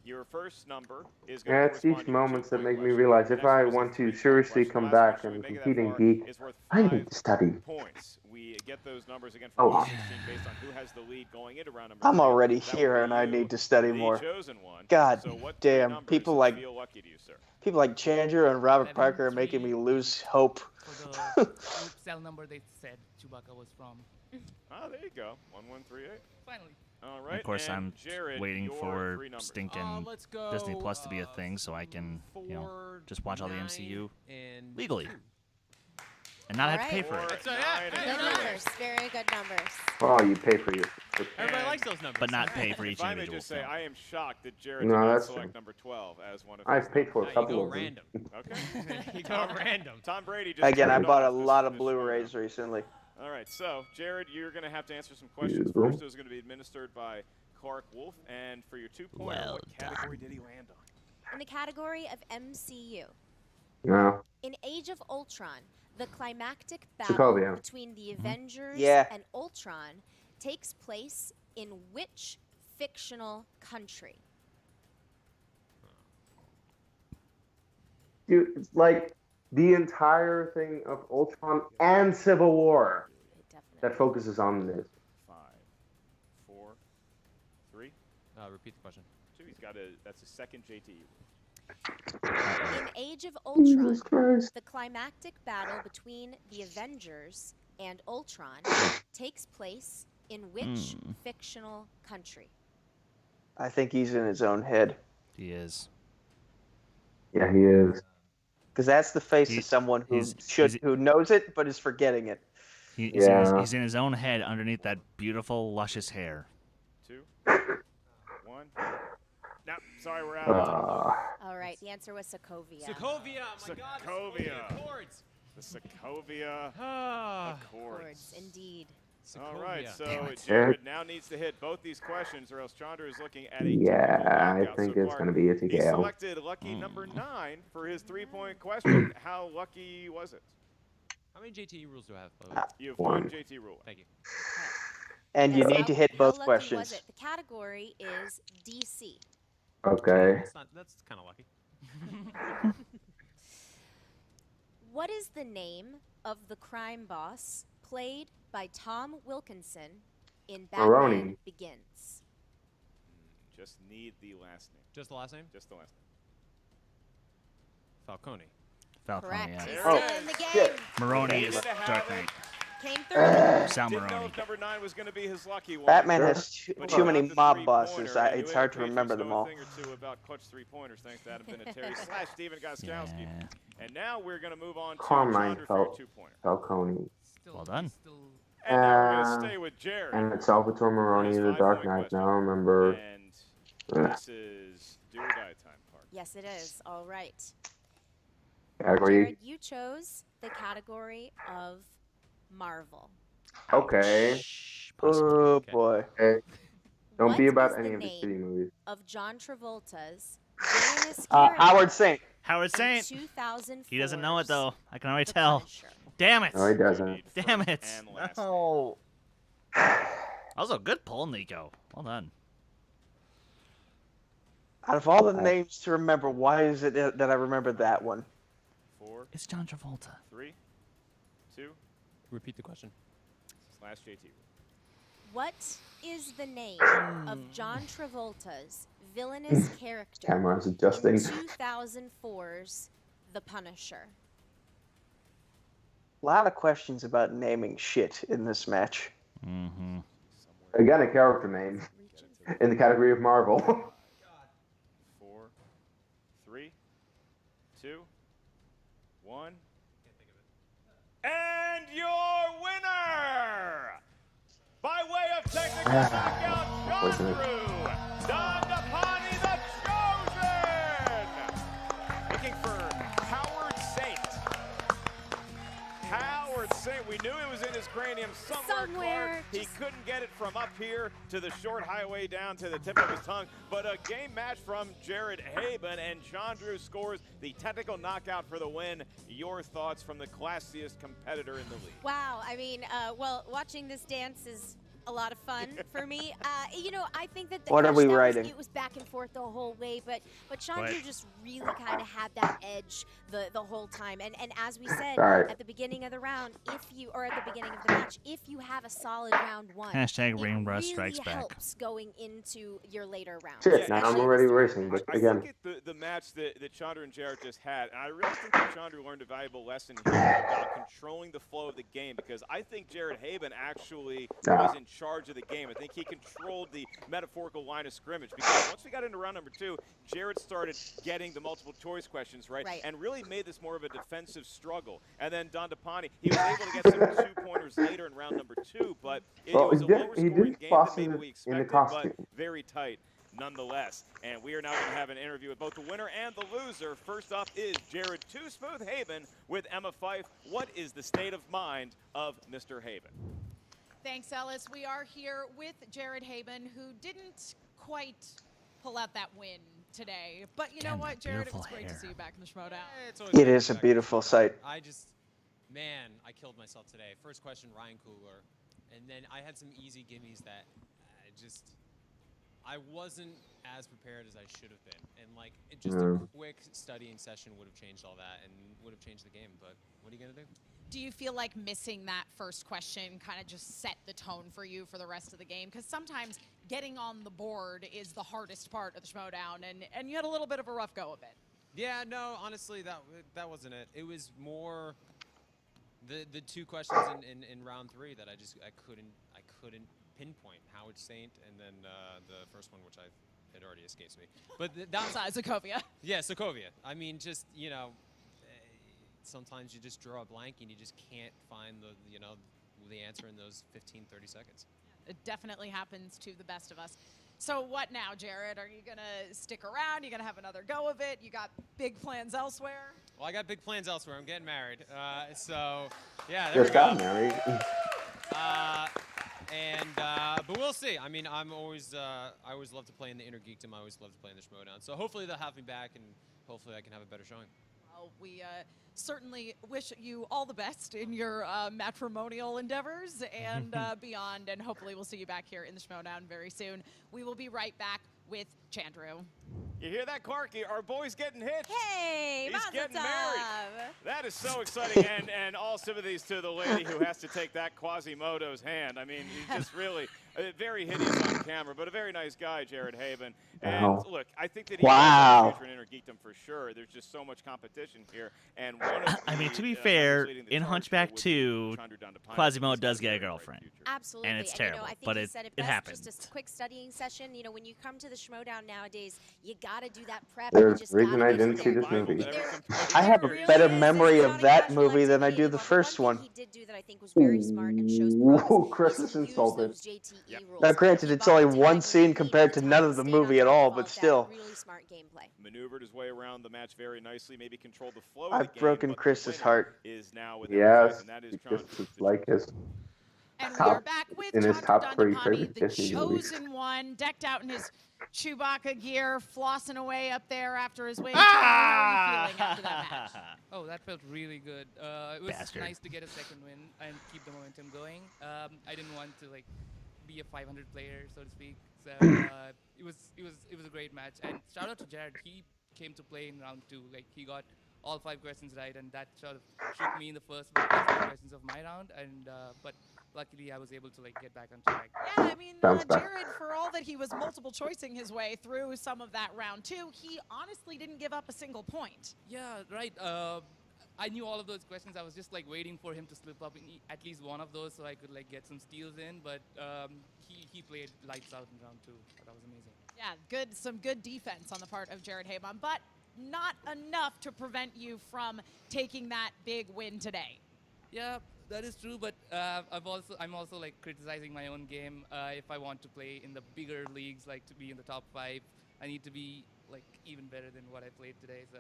Your first number is going Yeah, to it's correspond these to your moments that 2-point make me question. realize The if next I one is a want to 3-point seriously question. come Last back question, and we make it compete that in far, Geek, is worth I 5 need to study. points. We get those numbers again Oh, from wow. 16 based on who has the lead going into round number I'm 3. already That would here be and I you, need to study the more. chosen one. God So what 3 damn, numbers people like feel lucky to you, sir? people like Chandru and Robert 11, Parker are making 3. me lose hope. For the cell number they said Chewbacca was from. Ah, there you go. 1138. Finally. All right. Of course, and I'm Jared, waiting your for 3 numbers. stinking Let's go. Disney Plus to be a thing so I can, just watch all the MCU legally and not have to pay for it. 4, So, 9, yeah, and hey, Good no, 0. numbers. Very good numbers. Oh, you pay for your. Everybody likes those numbers. But not pay for each If I may individual just say, film. I am shocked that Jared No, did not that's select true. number 12 as one of his I've paid for numbers. a No, you couple go of them. random. Okay. You go random. Tom Brady just Again, I turned bought a off this- lot of this Blu-rays showdown. recently. All right, so Jared, you're going to have to answer some questions You. first. Those are going to be administered by Clark Wolf, and for your 2-pointer, Well what category did he land on? In the category of MCU, No. in Age of Ultron, the climactic battle Sokovia. between the Avengers Yeah. and Ultron takes place in which fictional country? Dude, it's like the entire thing of Ultron and Civil War Definitely. that focuses on this. 5, 4, 3, Repeat the question. 2. He's got a. That's a second JTE. In Age of Ultron, Jesus Christ. the climactic battle between the Avengers and Ultron takes place in which fictional country? I think he's in his own head. He is. Yeah, he is. Because that's the face He- of someone who he's- who knows it but is forgetting it. He's in his own head underneath that beautiful, luscious hair. 2, 1. No, sorry, we're out. All right, the answer was Sokovia. Sokovia, my God. Sokovia. Accords. The Sokovia Ah. Accords. Indeed. All right, so Damn it. Jared now needs to hit both these questions, or else Chandru is looking at a Yeah, I knockout think so it's far. going to be a He TKO. selected lucky number 9 for his 3-point question. How lucky was it? How many JT rules do I have, by the way? You have One. one JT rule. Thank you. And you Yes, need to hit how both lucky questions. Was it? The category is DC. Okay. That's kind of lucky. What is the name of the crime boss played by Tom Wilkinson in Batman Maroni. Begins? Just need the last name. Just the last name? Just the last name. Falcone. Falcone, Correct. yeah. He's There still it in the is. game. Shit. Maroni is Needed to have Dark it. Knight. Came through. Sal Didn't know Maroni. if number 9 was going to be his lucky one. Batman has But too he many got the mob three-pointer, bosses. and New It's hard to England remember patrons them know all. a thing or two about clutch 3-pointers, thanks to Adam Vinatieri / Steven Gostkowski. Yeah. And now we're going to move on to Carmine Chandru for your Fal- 2-pointer. Falcone. Well done. And now we're going to stay with Jared. And it's Salvatore Maroni, Here's the 5 Dark point Knight. question. Now remember. And this is do or die time, Park. Yes, it is. All right. Category. Jared, you chose the category of Marvel. Okay. Shh, Oh Okay. boy. Okay. Don't What be about is any the of the name shitty movies. of John Travolta's villainous character Howard Saint. Howard in Saint. 2004's He doesn't know it though. I can already The tell. Punisher? Damn it. No, he You doesn't. need Damn first it. and last name. No. That was a good pull, Nico. Well done. Out of all the names to remember, why is it that I remember that one? 4, It's John Travolta. 3, 2, Repeat the question. slash JT. What is the name of John Travolta's villainous character Camera's in adjusting. 2004's The Punisher? A lot of questions about naming shit in this match. Mm-hmm. Again, a character name in the category of Marvel. 4, 3, 2, 1. And your winner, by way of technical knockout, Chandru Dhandapani, the Chosen! Looking for Howard Saint. Howard Saint, we knew it was in his cranium somewhere. Clark. He couldn't get it from up here to the short highway down to the tip of his tongue. But a game match from Jared Haibon, and Chandru scores the technical knockout for the win. Your thoughts from the classiest competitor in the league? Wow, I mean, well, watching this dance is a lot of fun for me. You know, I think that What are we that writing? it was back and forth the whole way, but Chandru Right. just really kind of had that edge the whole time. And as we said Sorry. at the beginning of the round, at the beginning of the match, if you have a solid round one, Hashtag it Ring Rust really Strikes Back. helps going into your later rounds. Shit, Yeah, now I'm actually, already racing, but I again. think the match that Chandru and Jared just had, and I really think that Chandru learned a valuable lesson here about controlling the flow of the game, because I think Jared Haibon actually was in charge of the game. I think he controlled the metaphorical line of scrimmage, because once we got into round number 2, Jared started getting the multiple choice questions right, and really made this more of a defensive struggle. And then Dhandapani, he was able to get some 2-pointers later in round number 2, but it was a lower he scoring did game than boss maybe in we the expected, costume. but very tight nonetheless. And we are now going to have an interview with both the winner and the loser. First up is Jared Too Smooth Haibon with Emma Fife. What is the state of mind of Mr. Haibon? Thanks, Ellis. We are here with Jared Haibon, who didn't quite pull out that win today. But you know Damn, what, that Jared? It was beautiful great to hair. see you back in the Schmoedown. It's always It great to is be a back. beautiful sight. I killed myself today. First question, Ryan Coogler. And then I had some easy gimmies that I wasn't as prepared as I should have been. And like, a quick studying session would have changed all that and would have changed the game. But what are you going to do? Do you feel like missing that first question kind of just set the tone for you for the rest of the game? Because sometimes getting on the board is the hardest part of the Schmoedown, and you had a little bit of a rough go of it. Yeah, no, honestly, that wasn't it. It was more the two questions in round 3 that I couldn't pinpoint, Howard Saint, and then the first one, which it already escapes me. But Besides Sokovia. Yeah, Sokovia. I mean, just sometimes you just draw a blank and you just can't find the answer in those 15, 30 seconds. It definitely happens to the best of us. So what now, Jared? Are you going to stick around? You going to have another go of it? You got big plans elsewhere? Well, I got big plans elsewhere. I'm getting married. So, yeah, Just there we go. got married. But we'll see. I mean, I always love to play in the Inner Geekdom. I always love to play in the Schmoedown. So hopefully they'll have me back, and hopefully I can have a better showing. Well, we certainly wish you all the best in your matrimonial endeavors and beyond, and hopefully we'll see you back here in the Schmoedown very soon. We will be right back with Chandru. You hear that, Clarky? Our boy's getting hitched. Hey, He's Mazel getting tov. married. That is so exciting, and all sympathies to the lady who has to take that Quasimodo's hand. I mean, he's just really very hideous on camera, but a very nice guy, Jared Haibon. And look, I think that he has a future in Inner Geekdom for sure. There's just so much competition here, and one of I mean, to be fair, in Hunchback 2, Quasimodo does get a girlfriend. Absolutely. And it's terrible, I think but he it said it best, happens. Just a quick studying session. When you come to the Schmoedown nowadays, you got to do that prep. There's a reason I didn't see this movie. I have a better memory of that movie than I do the first one. He did do that I think was very smart and shows promise. Chris is insulted. Now, granted, it's only one scene compared to none of the movie at all, but still. Really smart gameplay. Maneuvered his way around the match very nicely, maybe controlled the flow of I've the game, broken but the Chris's winner heart. Is now with Yes, and that is because Chandru. it's like his And we are back with in his Chandru top 3 Dhandapani, favorite the Disney movies. chosen one, decked out in his Chewbacca gear, flossing away up there after his win. How are you feeling after that match? Oh, that felt really good. It was Bastard. nice to get a second win and keep the momentum going. I didn't want to be a 500 player, so to speak. So it was a great match. And shout out to Jared. He came to play in round 2. He got all 5 questions right, and that sort of shook me in the first 5 questions of my round. And but luckily, I was able to get back on track. Yeah, I mean, Bounce back. Jared, for all that he was multiple choicing his way through some of that round 2, he honestly didn't give up a single point. Yeah, right. I knew all of those questions. I was just waiting for him to slip up in at least one of those so I could get some steals in. But he played lights out in round 2. That was amazing. Yeah, some good defense on the part of Jared Haibon, but not enough to prevent you from taking that big win today. Yeah, that is true. But I'm also criticizing my own game. If I want to play in the bigger leagues, to be in the top 5, I need to be even better than what I played today. So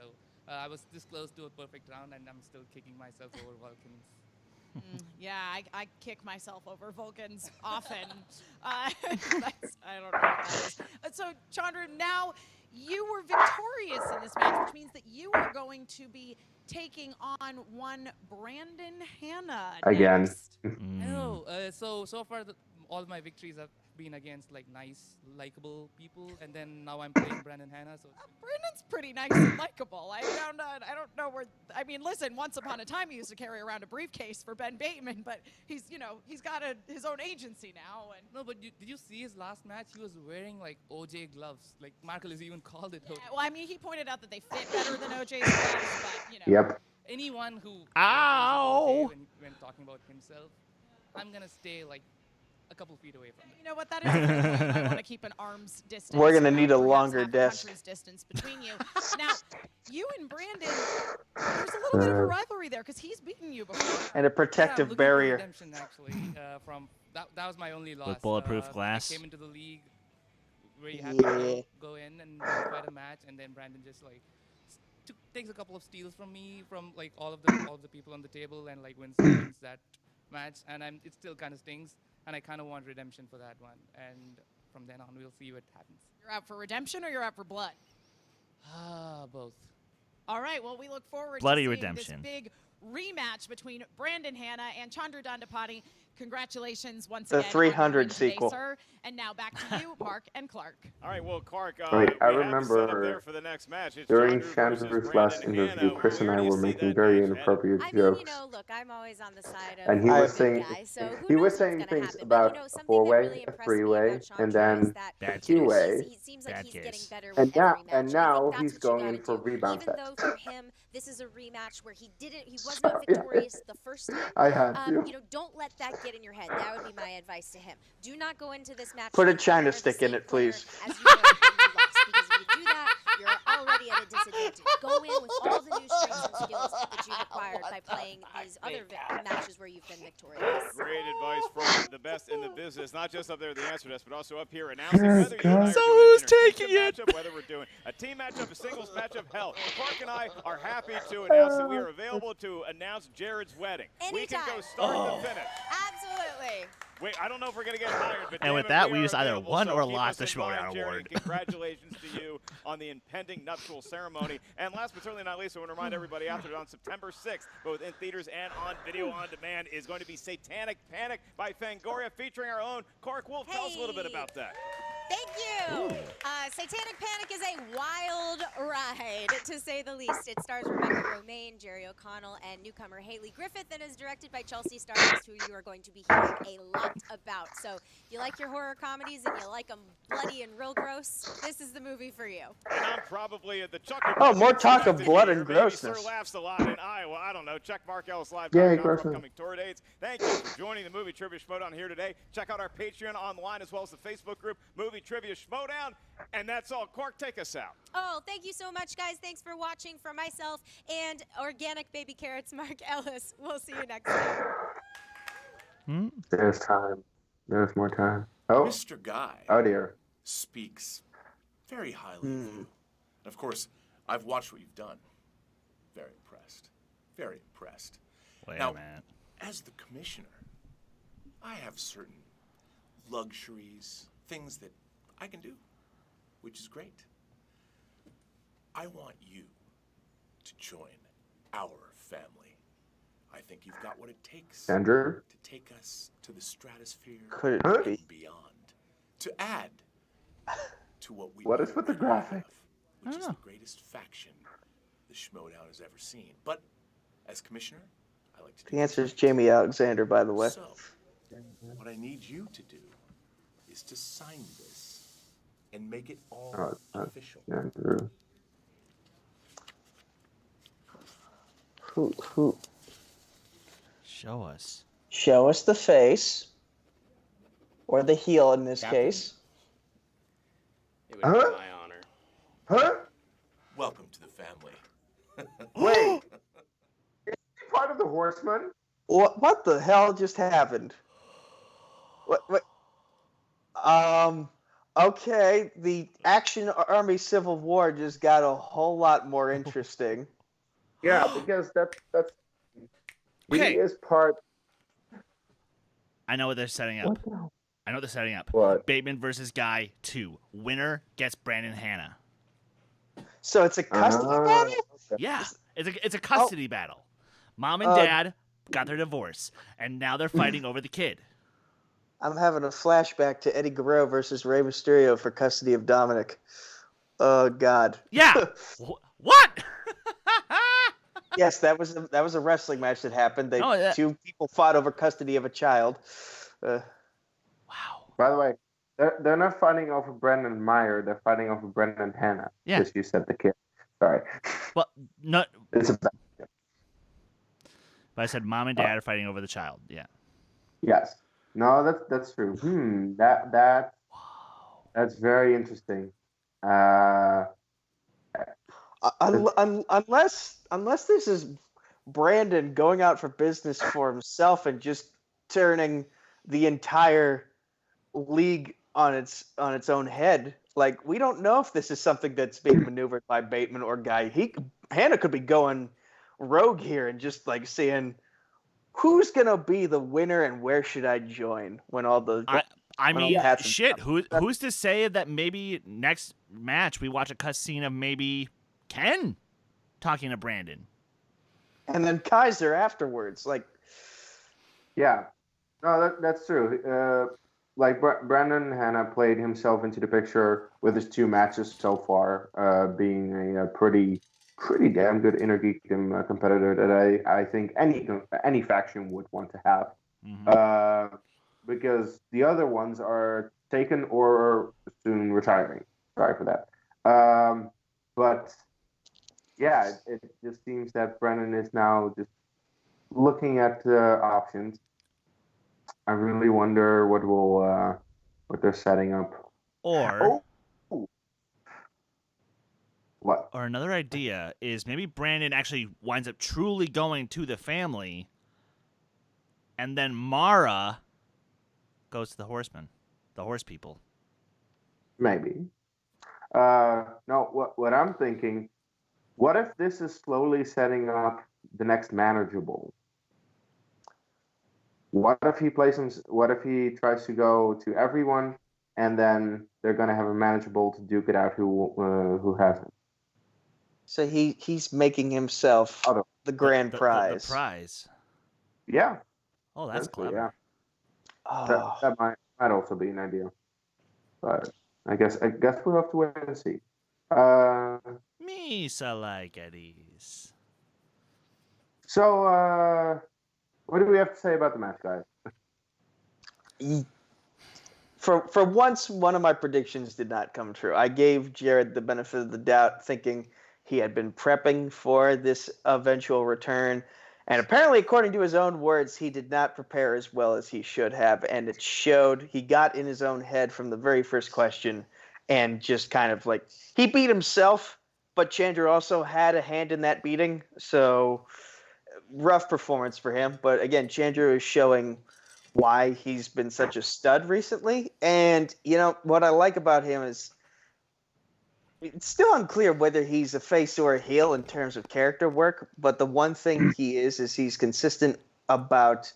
I was this close to a perfect round, and I'm still kicking myself over Vulcans. Yeah, I kick myself over Vulcans often. I don't know what that is. So, Chandru, now you were victorious in this match, which means that you are going to be taking on one Brandon Hanna Again. next. No, so far all my victories have been against nice, likable people, and then now I'm playing Brandon Hanna. So Brandon's pretty nice and likable. I don't know where. I mean, listen. Once upon a time, he used to carry around a briefcase for Ben Bateman, but he's got his own agency now. And no, but did you see his last match? He was wearing OJ gloves. Markles even called it. Yeah, well, I mean, he pointed out that they fit better than OJ's gloves, but Yep. Anyone who Ow! when talking about himself, I'm gonna stay a couple feet away from him. You know what? That is a fair point. I want to keep an arm's distance. We're gonna need a perhaps longer half a desk. country's distance between you. Now, you and Brandon, there's a little bit of a rivalry there because he's beaten you before. And a Yeah, I'm protective looking for barrier. redemption, actually, from that was my only loss. With bulletproof glass? I came into the league very happy Yeah. to go in and fight a match, and then Brandon just takes a couple of steals from me, from all of the people on the table, and wins that match, and it still kind of stings, and I kind of want redemption for that one, and from then on we'll see what happens. You're out for redemption or you're out for blood? Both. All right, well, we look forward Bloody to seeing redemption. this big rematch between Brandon Hanna and Chandru Dhandapani Congratulations once The again. 300 on your win today, sequel. sir. And now back to you, Mark and Clark. All right, well, Clark, Wait, I we have the setup remember there for the next match. It's during Chandru versus Chandru's last Brandon interview, Hanna. Chris and Where I do you were see making that very match headed? inappropriate I mean, jokes. look, I'm always on the side of And he I- was the saying guy, so who he knows was what's saying gonna things happen. about But, a something that four-way, really a impressed me three-way, about and Chandru is then that Bad a case. two-way. he seems like Bad he's case. getting better with And every now, match. and I think now that's he's what going you in gotta for do. rebound Even sets. though for him this is a rematch where he was not victorious the first time, I had to. don't let that get in your head. That would be my advice to him. Do not go into this match. Put a thinking China you're the stick in same it, player please. As you were when you lost, because if you do that, you're already at a disadvantage. Go in with all the new strengths and skills that you've acquired by playing these other matches where you've been victorious. Great advice from the best in the business, not just up there at the answer desk, but also up here announcing whether you and I are So doing who's an intergeekdom taking it? matchup, whether we're doing a team matchup, a singles matchup. Hell, Clark and I are happy to announce that we are available to announce Jared's wedding. We can go Anytime. start to finish. Absolutely. Wait, I don't know if we're going to get hired, but And with damn it, that, we are just either available, won so or keep lost us the in mind, Schmoedown Jared, award. and congratulations to you on the impending nuptial ceremony. And last but certainly not least, I want to remind everybody out there that on September 6th, both in theaters and on video on demand, is going to be Satanic Panic by Fangoria, featuring our own Clark Wolf. Tell us a little bit about that. Thank you. Satanic Panic is a wild ride, to say the least. It stars Rebecca Romaine, Jerry O'Connell, and newcomer Haley Griffith, and is directed by Chelsea Stardust, who you are going to be hearing a lot about. So if you like your horror comedies and you like them bloody and real gross, this is the movie for you. And I'm probably at the chuckle. Oh, more talk of expected blood here. and Maybe grossness. Sir laughs a lot in Iowa. I don't know. Check MarkEllisLive.com Yay, for grossness. upcoming tour dates. Thank you for joining the Movie Trivia Schmoedown here today. Check out our Patreon online as well as the Facebook group Movie Trivia Schmoedown. And that's all. Clark, take us out. Oh, thank you so much, guys. Thanks for watching. For myself and Organic Baby Carrots, Mark Ellis. We'll see you next time. There's time. There's more time. Oh, Mr. Guy oh dear. speaks very highly of you. And of course, I've watched what you've done. Very impressed. Very impressed. Wait Now, a minute. as the commissioner, I have certain luxuries, things that I can do, which is great. I want you to join our family. I think you've got what it takes Andrew? to take us to the stratosphere Could it Huh? be? and beyond. To add to what we What is with the already graphic? have, which is Oh. the greatest faction the Schmoedown has ever seen. But as commissioner, I like to do The answer is things Jamie Alexander, by the way. right. So, what I need you to do is to sign this and make it all Oh, it's not official. Andrew. Who? Show us. Show us the face. Or the heel in this Captain. case. It would Huh? be my honor. Huh? Welcome to the family. Wait. Is he part of the Horsemen? What the hell just happened? What? Okay, the Action Army Civil War just got a whole lot more interesting. Yeah, because that's Okay. he is part. I know what they're setting up. What the hell? I know what they're setting up. What? Bateman versus Guy 2. Winner gets Brandon Hanna. So it's a custody battle? Yeah, it's a custody battle. Mom and Dad got their divorce, and now they're fighting over the kid. I'm having a flashback to Eddie Guerrero versus Rey Mysterio for custody of Dominic. Oh God. Yeah. What? Yes, that was a wrestling match that happened. Two people fought over custody of a child. Wow. By the way, they're not fighting over Brendan Meyer. They're fighting over Brendan Hanna. Yeah. Because you said the kid. Sorry. Well, not. It's a. But I said mom and dad are fighting over the child. Yeah. Yes. No, that's true. That's very interesting. Unless this is Brandon going out for business for himself and just turning the entire league on its own head. Like, we don't know if this is something that's being maneuvered by Bateman or Guy. Hannah could be going rogue here and just like saying, who's gonna be the winner and where should I join when all the I when all mean, the hats and shit. stuff- Who's to say that maybe next match we watch a cutscene of maybe Ken talking to Brandon? and then Kaiser afterwards. Like, Yeah. No, that's true. Like Brandon Hanna played himself into the picture with his 2 matches so far, being a pretty damn good Inner Geekdom competitor that I think any faction would want to have. Mm-hmm. Because the other ones are taken or soon retiring. Sorry for that. But yeah, it just seems that Brennan is now just looking at options. I really wonder what they're setting up. Or What? Or another idea is maybe Brandon actually winds up truly going to the family, and then Mara goes to the horsemen, the horse people. Maybe. No, what I'm thinking, what if this is slowly setting up the next manageable? What if what if he tries to go to everyone, and then they're gonna have a manageable to duke it out who hasn't? So he's making himself the grand prize. The prize. Yeah. Oh, that's clever. Yeah. Oh. That might also be an idea. But I guess we'll have to wait and see. Misa like Eddies. So, what do we have to say about the match, guys? For once, one of my predictions did not come true. I gave Jared the benefit of the doubt, thinking he had been prepping for this eventual return. And apparently, according to his own words, he did not prepare as well as he should have. And it showed. He got in his own head from the very first question and just kind of like, he beat himself, but Chandru also had a hand in that beating. So, rough performance for him. But again, Chandru is showing why he's been such a stud recently. And, what I like about him is it's still unclear whether he's a face or a heel in terms of character work, but the one thing he is he's consistent about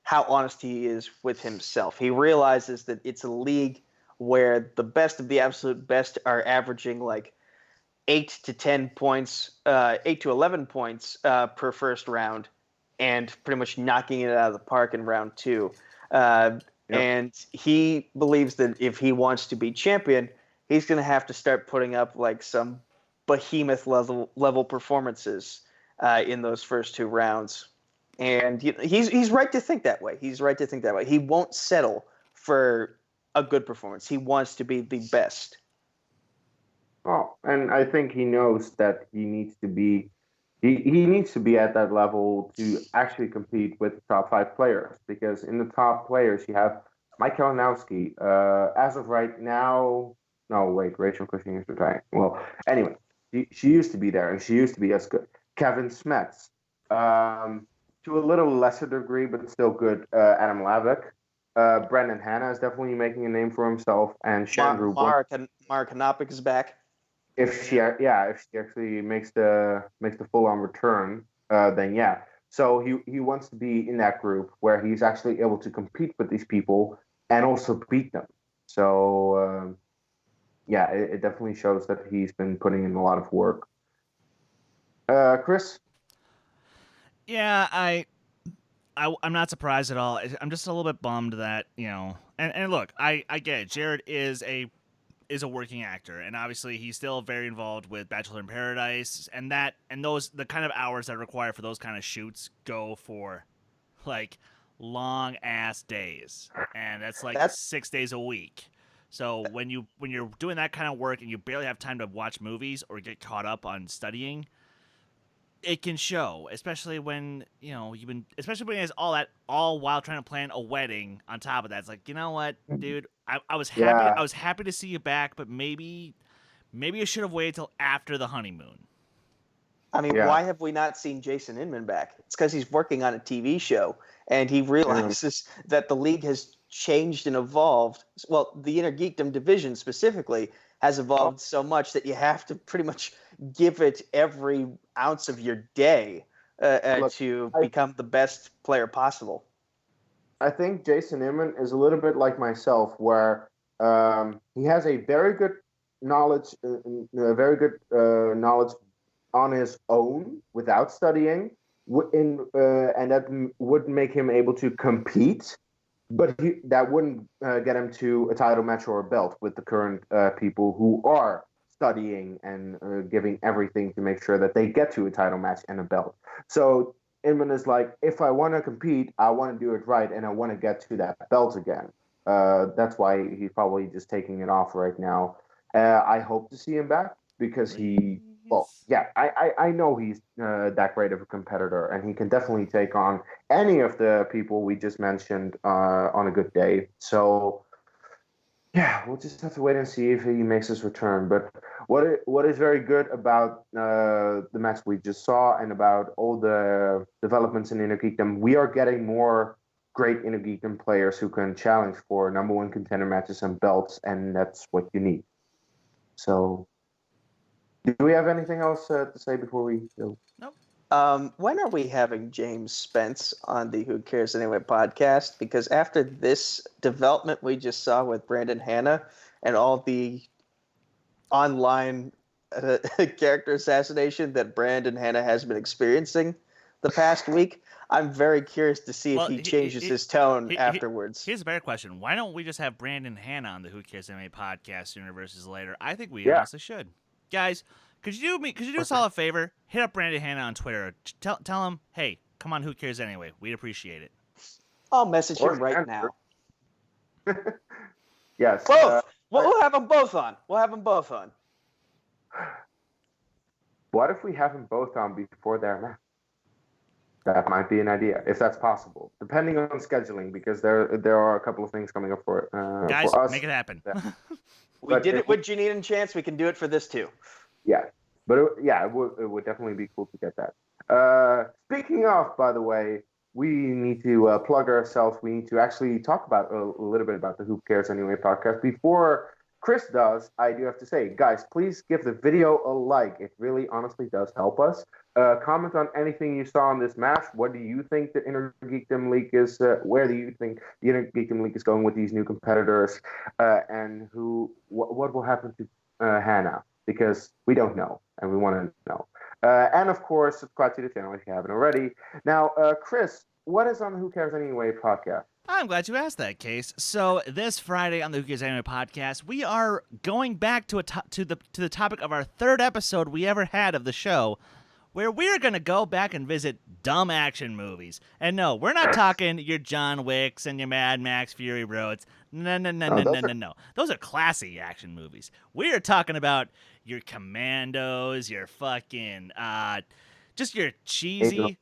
how honest he is with himself. He realizes that it's a league where the best of the absolute best are averaging like 8 to 10 points, 8 to 11 points per first round, and pretty much knocking it out of the park in round 2. And he believes that if he wants to be champion, he's going to have to start putting up like some behemoth level performances in those first 2 rounds. And he's right to think that way. He won't settle for a good performance. He wants to be the best. Oh, and I think he knows that he needs to be at that level to actually compete with the top 5 players. Because in the top players, you have Mike Kalinowski. As of right now, no, wait, Rachel Cushing is retiring. Well, anyway, she used to be there, and she used to be as good. Kevin Smets, to a little lesser degree, but still good. Adam Lavik. Brendan Hanna is definitely making a name for himself, and Chandru. Mark Hanopik is back. If she actually makes the full on return, then yeah. So he wants to be in that group where he's actually able to compete with these people and also beat them. So yeah, it definitely shows that he's been putting in a lot of work. Chris? Yeah, I'm not surprised at all. I'm just a little bit bummed that, and look, I get it. Jared is a working actor, and obviously he's still very involved with Bachelor in Paradise, and the kind of hours that are required for those kind of shoots go for like long ass days, and that's 6 days a week. So when you're doing that kind of work and you barely have time to watch movies or get caught up on studying, it can show, especially when especially when it's all while trying to plan a wedding on top of that. It's like, you know what, dude, I was happy. Yeah. I was happy to see you back, but maybe you should have waited till after the honeymoon. I mean, why have we not seen Jason Inman back? It's because he's working on a TV show, and he realizes that the league has changed and evolved. Well, the Inner Geekdom division specifically has evolved so much that you have to pretty much give it every ounce of your day to become the best player possible. I think Jason Inman is a little bit like myself, where he has a very good knowledge, knowledge on his own without studying, and that would make him able to compete. but that wouldn't get him to a title match or a belt with the current people who are studying and giving everything to make sure that they get to a title match and a belt. So Inman is like, if I want to compete, I want to do it right, and I want to get to that belt again. That's why he's probably just taking it off right now. I hope to see him back because I know he's that great of a competitor, and he can definitely take on any of the people we just mentioned on a good day. So, yeah, we'll just have to wait and see if he makes his return. But what is very good about the match we just saw and about all the developments in Inner Geekdom, we are getting more great Inner Geekdom players who can challenge for number one contender matches and belts, and that's what you need. So, do we have anything else to say before we go? Nope. When are we having James Spence on the Who Cares Anyway podcast? Because after this development we just saw with Brandon Hanna and all the online character assassination that Brandon Hanna has been experiencing the past week, I'm very curious to see if he changes his tone afterwards. Here's a better question. Why don't we just have Brandon Hanna on the Who Cares Anyway podcast sooner versus later? I think we honestly should. Guys, could you do us all a favor? Hit up Brandon Hanna on Twitter. Tell him, hey, come on, Who Cares Anyway? We'd appreciate it. I'll message him right now. Yes. Both. We'll have them both on. What if we have them both on before their match? That might be an idea, if that's possible, depending on scheduling, because there are a couple of things coming up for guys, for us. Make it happen. We did it with Janine and Chance. We can do it for this too. Yeah, but it would definitely be cool to get that. Speaking of, by the way, we need to plug ourselves. We need to actually talk about a little bit about the Who Cares Anyway podcast. Before Chris does, I do have to say, guys, please give the video a like. It really, honestly does help us. Comment on anything you saw in this match. What do you think the Inner Geekdom League is? Where do you think the Inner Geekdom League is going with these new competitors? And what will happen to Hannah? Because we don't know, and we want to know. And of course, subscribe to the channel if you haven't already. Now, Chris, what is on the Who Cares Anyway podcast? I'm glad you asked that, Case. So this Friday on the Who Cares Anyway podcast, we are going back to the topic of our third episode we ever had of the show, where we're going to go back and visit dumb action movies. And no, we're not talking your John Wicks and your Mad Max Fury Roads. No. Those are classy action movies. We are talking about your Commandos, your fucking, just your cheesy...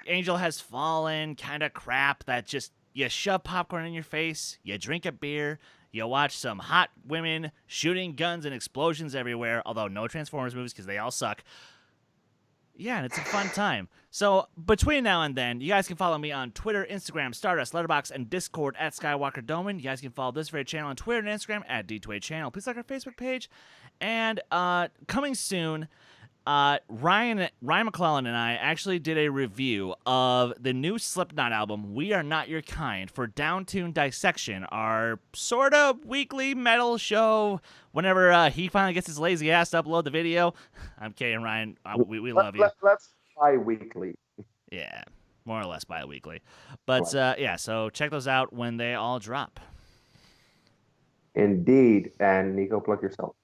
Angel Has Fallen kind of crap that just, you shove popcorn in your face, you drink a beer, you watch some hot women shooting guns and explosions everywhere, although no Transformers movies because they all suck. Yeah, and it's a fun time. So between now and then, you guys can follow me on Twitter, Instagram, Stardust, Letterboxd, and Discord at Skywalker Doman. You guys can follow this very channel on Twitter and Instagram at D2A Channel. Please like our Facebook page. And coming soon, Ryan McClellan and I actually did a review of the new Slipknot album, We Are Not Your Kind, for Downtune Dissection, our sort of weekly metal show. Whenever he finally gets his lazy ass to upload the video. I'm kidding, Ryan. We love you. Let's bi-weekly. Yeah, more or less bi-weekly. But yeah, so check those out when they all drop. Indeed. And Nico, plug yourself.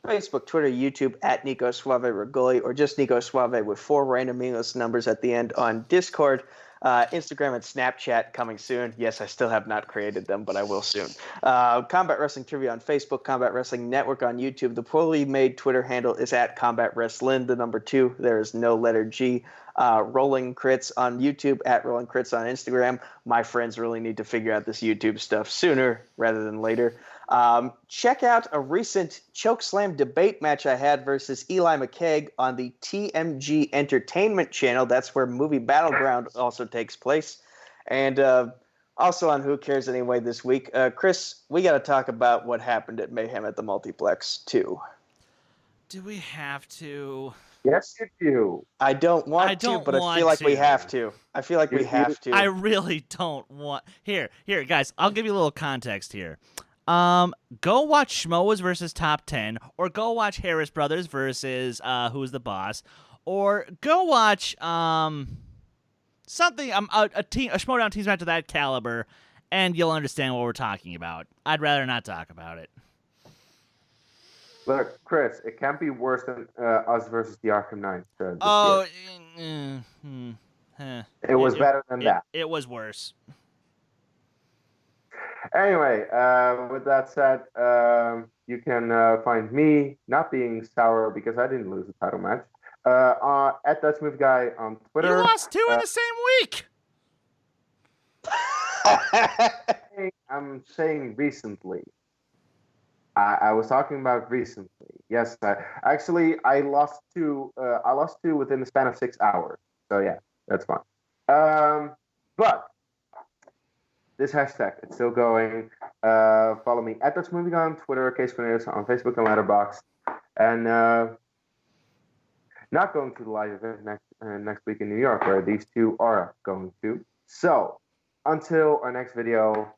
Facebook, Twitter, YouTube at Nico Suave Regoli, or just Nico Suave with 4 random meaningless numbers at the end on Discord. Instagram and Snapchat coming soon. Yes, I still have not created them, but I will soon. Combat Wrestling Trivia on Facebook, Combat Wrestling Network on YouTube. The poorly made Twitter handle is at Combat Wrestling, the number 2. There is no letter G. Rolling Crits on YouTube, at Rolling Crits on Instagram. My friends really need to figure out this YouTube stuff sooner rather than later. Check out a recent Chokeslam debate match I had versus Eli McKeag on the TMG Entertainment channel. That's where Movie Battleground also takes place. And also on Who Cares Anyway this week, Chris, we got to talk about what happened at Mayhem at the Multiplex 2. Do we have to? Yes, you do. I don't want to, but I feel like we have to. I feel like we have to. I really don't want... Here, guys, I'll give you a little context here. Go watch Schmoes versus Top 10, or go watch Harris Brothers versus Who's the Boss, or go watch something. A Schmoedown team match of that caliber, and you'll understand what we're talking about. I'd rather not talk about it. Look, Chris, it can't be worse than us versus the Arkham Knights. It was better than that. It was worse. Anyway, with that said, you can find me not being sour because I didn't lose the title match. At That Smooth Guy on Twitter. You lost 2 in the same week. I'm saying recently. I was talking about recently. Yes, I lost 2. I lost 2 within the span of 6 hours. So yeah, that's fine. But this hashtag, it's still going. Follow me at That's Moving On Twitter, Case Cornelius on Facebook and Letterboxd, and not going to the live event next week in New York, where these two are going to. So until our next video,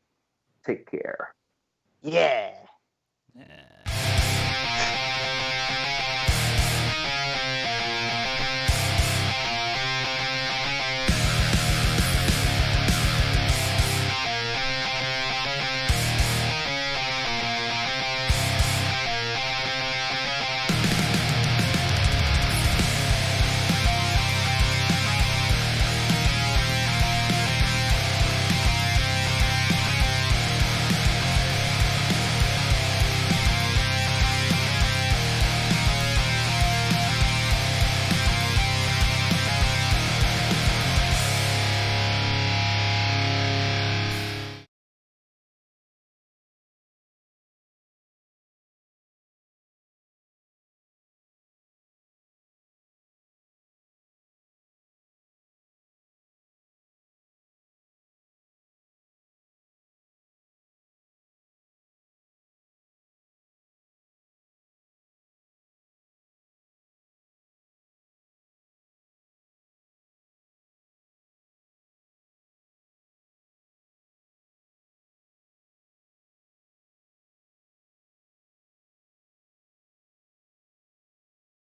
take care. Yeah. Yeah.